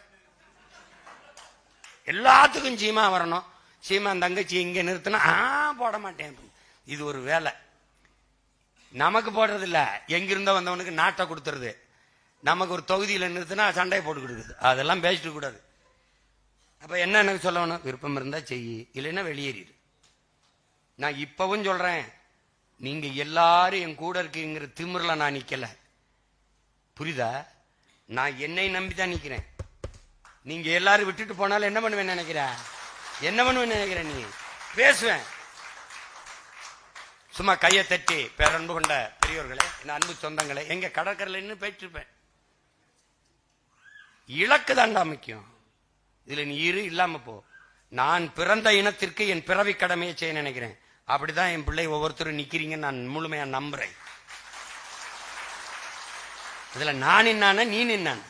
எல்லாத்துக்கும் சீமா வரணும். சீமா தங்கச்சி இங்க நிறுத்தினா போட மாட்டேன். இது ஒரு வேலை. நமக்கு போடுறது இல்ல, எங்கிருந்த வந்தவனுக்கு நாட்டை கொடுத்துருது. நமக்கு ஒரு தொகுதியில நிறுத்தினா சண்டையை போட்டு கொடுக்குது. அதெல்லாம் பேசிட்டு கூடாது. அப்ப என்ன எனக்கு சொல்லணும், விருப்பம் இருந்தா செய்யி, இல்லைன்னா வெளியேறிடு. நான் இப்பவும் சொல்றேன், நீங்க எல்லாரும் என் கூட இருக்கீங்கிற திமிர்ல நான் நிக்கல, புரியுதா? நான் என்னை நம்பிதான் நிக்கிறேன். நீங்க எல்லாரும் விட்டுட்டு போனாலும் என்ன பண்ணுவேன்னு நினைக்கிறேன்? நீ பேசுவேன். சும்மா கையை தட்டி, பேரன்பு கொண்ட பெரியோர்களே, என் அன்பு சொந்தங்களே, எங்க கடற்கரையில் இன்னும் போயிட்டு இருப்பேன். இலக்கு தாண்டா முக்கியம். இதுல நீ இல்லாம போ. நான் பிறந்த இனத்திற்கு என் பிறவி கடமையை செய்ய நினைக்கிறேன். அப்படிதான் என் பிள்ளை ஒவ்வொருத்தரும் நிக்கிறீங்க, நான் முழுமையா நம்புறேன். இதுல நான் என்னான நீ நின்னான,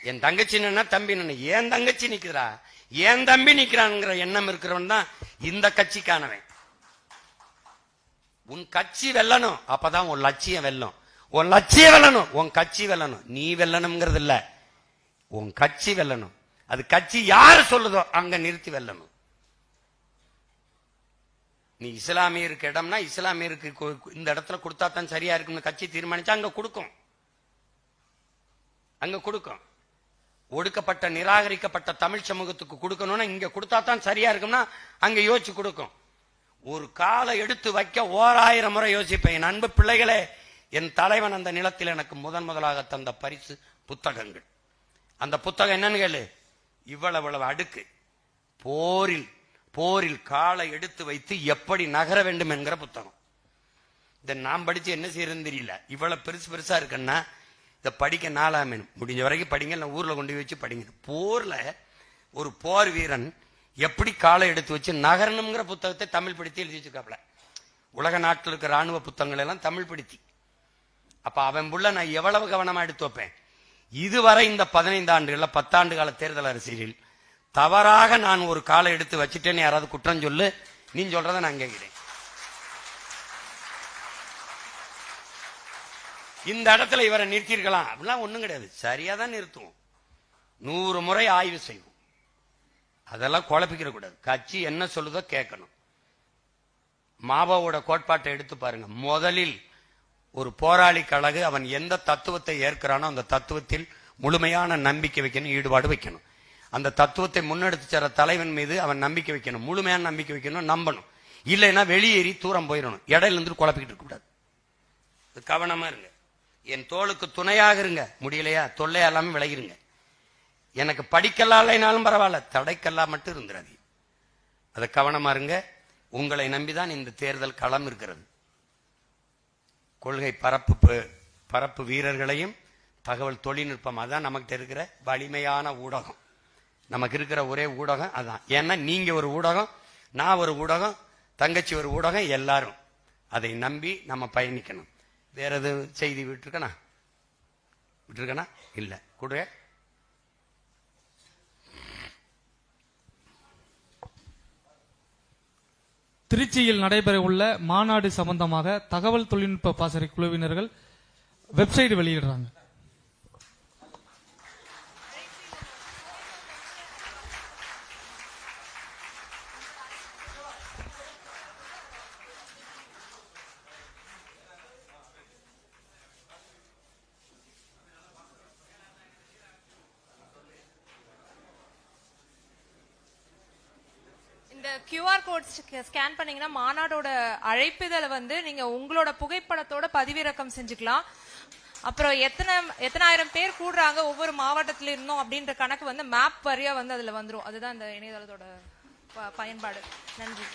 என் தங்கச்சி நின்னா தம்பி நின்ன, ஏன் தங்கச்சி நிக்கிறா ஏன் தம்பி நிக்கிறான்ங்கிற எண்ணம் இருக்கிறவன் தான் இந்த கட்சிக்கானவன். உன் கட்சி வெல்லணும், அப்பதான் உன் லட்சியம் வெல்லும். உன் லட்சியம் வெல்லணும், உன் கட்சி வெல்லணும். நீ வெல்லணும்ங்கிறது இல்ல, உன் கட்சி வெல்லணும். அது கட்சி யாரு சொல்லுதோ அங்க நிறுத்தி வெல்லணும். நீ இஸ்லாமியருக்கு இடம்னா இஸ்லாமியருக்கு இந்த இடத்துல கொடுத்தா தான் சரியா இருக்கும்னு கட்சி தீர்மானிச்சா அங்க கொடுக்கும். அங்க கொடுக்கும். ஒடுக்கப்பட்ட நிராகரிக்கப்பட்ட தமிழ் சமூகத்துக்கு கொடுக்கணும்னா இங்க கொடுத்தா தான் சரியா இருக்கும்னா அங்க யோசிச்சு கொடுக்கும். ஒரு காலை எடுத்து வைக்க 1000 முறை யோசிப்பேன். என் அன்பு பிள்ளைகளே, என் தலைவன் அந்த நிலத்தில் எனக்கு முதலாக தந்த பரிசு புத்தகங்கள். அந்த புத்தகம் என்னன்னு கேளு, இவ்வளவு அடுக்கு. போரில் காலை எடுத்து வைத்து எப்படி நகர வேண்டும் என்கிற புத்தகம். இதை நான் படிச்சு என்ன செய்யறதுன்னு தெரியல. இவ்வளவு பெருசா இருக்குன்னா இதை படிக்க நாளாமே, முடிஞ்ச வரைக்கும் படிங்க, நான் ஊர்ல கொண்டு வச்சு படிங்க. போர்ல ஒரு போர் வீரன் எப்படி காலை எடுத்து வச்சு நகரணுங்கிற புத்தகத்தை தமிழ் படுத்தி எழுதி வச்சிருக்காப்ல. உலக நாட்டில் இருக்கிற ராணுவ புத்தகங்கள் எல்லாம் தமிழ் படுத்தி. அப்ப அவன் புள்ள நான் எவ்வளவு கவனமா எடுத்து வைப்பேன். இதுவரை இந்த 15 ஆண்டுகள்ல 10 ஆண்டு கால தேர்தல் அரசியலில் தவறாக நான் ஒரு காலை எடுத்து வச்சுட்டேன்னு யாராவது குற்றம் சொல்லு, நீ சொல்றத நான் கேட்கிறேன். இந்த இடத்துல இவரை நிறுத்திருக்கலாம் அப்படிலாம் ஒண்ணும் கிடையாது. சரியாதான் நிறுத்துவோம். 100 முறை ஆய்வு செய்வோம். அதெல்லாம் குழப்பிக்கிற கூடாது. கட்சி என்ன சொல்லுதோ கேட்கணும். மாவோட கோட்பாட்டை எடுத்து பாருங்க. முதலில் ஒரு போராளி கழகு அவன் எந்த தத்துவத்தை ஏற்கிறானோ அந்த தத்துவத்தில் முழுமையான நம்பிக்கை வைக்கணும், ஈடுபாடு வைக்கணும். அந்த தத்துவத்தை முன்னெடுத்து சென்ற தலைவன் மீது அவன் நம்பிக்கை வைக்கணும், முழுமையான நம்பிக்கை வைக்கணும், நம்பணும். இல்லைன்னா வெளியேறி தூரம் போயிடணும். இடையில இருந்து குழப்பிக்கிட்டு இருக்க கூடாது. கவனமா இருங்க. என் தோளுக்கு துணையாக இருங்க. முடியலையா தொல்லையா எல்லாமே விலகிருங்க. எனக்கு படிக்கலாம்னாலும் பரவாயில்ல, தடைக்கல்லா மட்டும் இருந்துடாது. அதை கவனமா இருங்க. உங்களை நம்பிதான் இந்த தேர்தல் களம் இருக்கிறது. கொள்கை பரப்பு வீரர்களையும் தகவல் தொழில்நுட்பம் அதான் நமக்கு இருக்கிற வலிமையான ஊடகம். நமக்கு இருக்கிற ஒரே ஊடகம் அதான். ஏன்னா நீங்க ஒரு ஊடகம், நான் ஒரு ஊடகம், தங்கச்சி ஒரு ஊடகம், எல்லாரும் அதை நம்பி நம்ம பயணிக்கணும். வேற எது செய்தி விட்டுருக்கனா இல்ல கூட. திருச்சியில் நடைபெற உள்ள மாநாடு சம்பந்தமாக தகவல் தொழில்நுட்ப பாசறை குழுவினர்கள் வெப்சைட் வெளியிடுறாங்க. QR கோட் ஸ்கேன் பண்ணீங்கன்னா மாநாடோட அழைப்பிதழை நீங்க உங்களோட புகைப்படத்தோட பதிவிறக்கம் செஞ்சுக்கலாம். அப்புறம் எத்தனாயிரம் பேர் கூடுறாங்க ஒவ்வொரு மாவட்டத்தில இருந்தோம் அப்படின்ற கணக்கு மேப் வரியா அதுல வந்துரும். அதுதான் இந்த இணையதளத்தோட பயன்பாடு. நன்றி.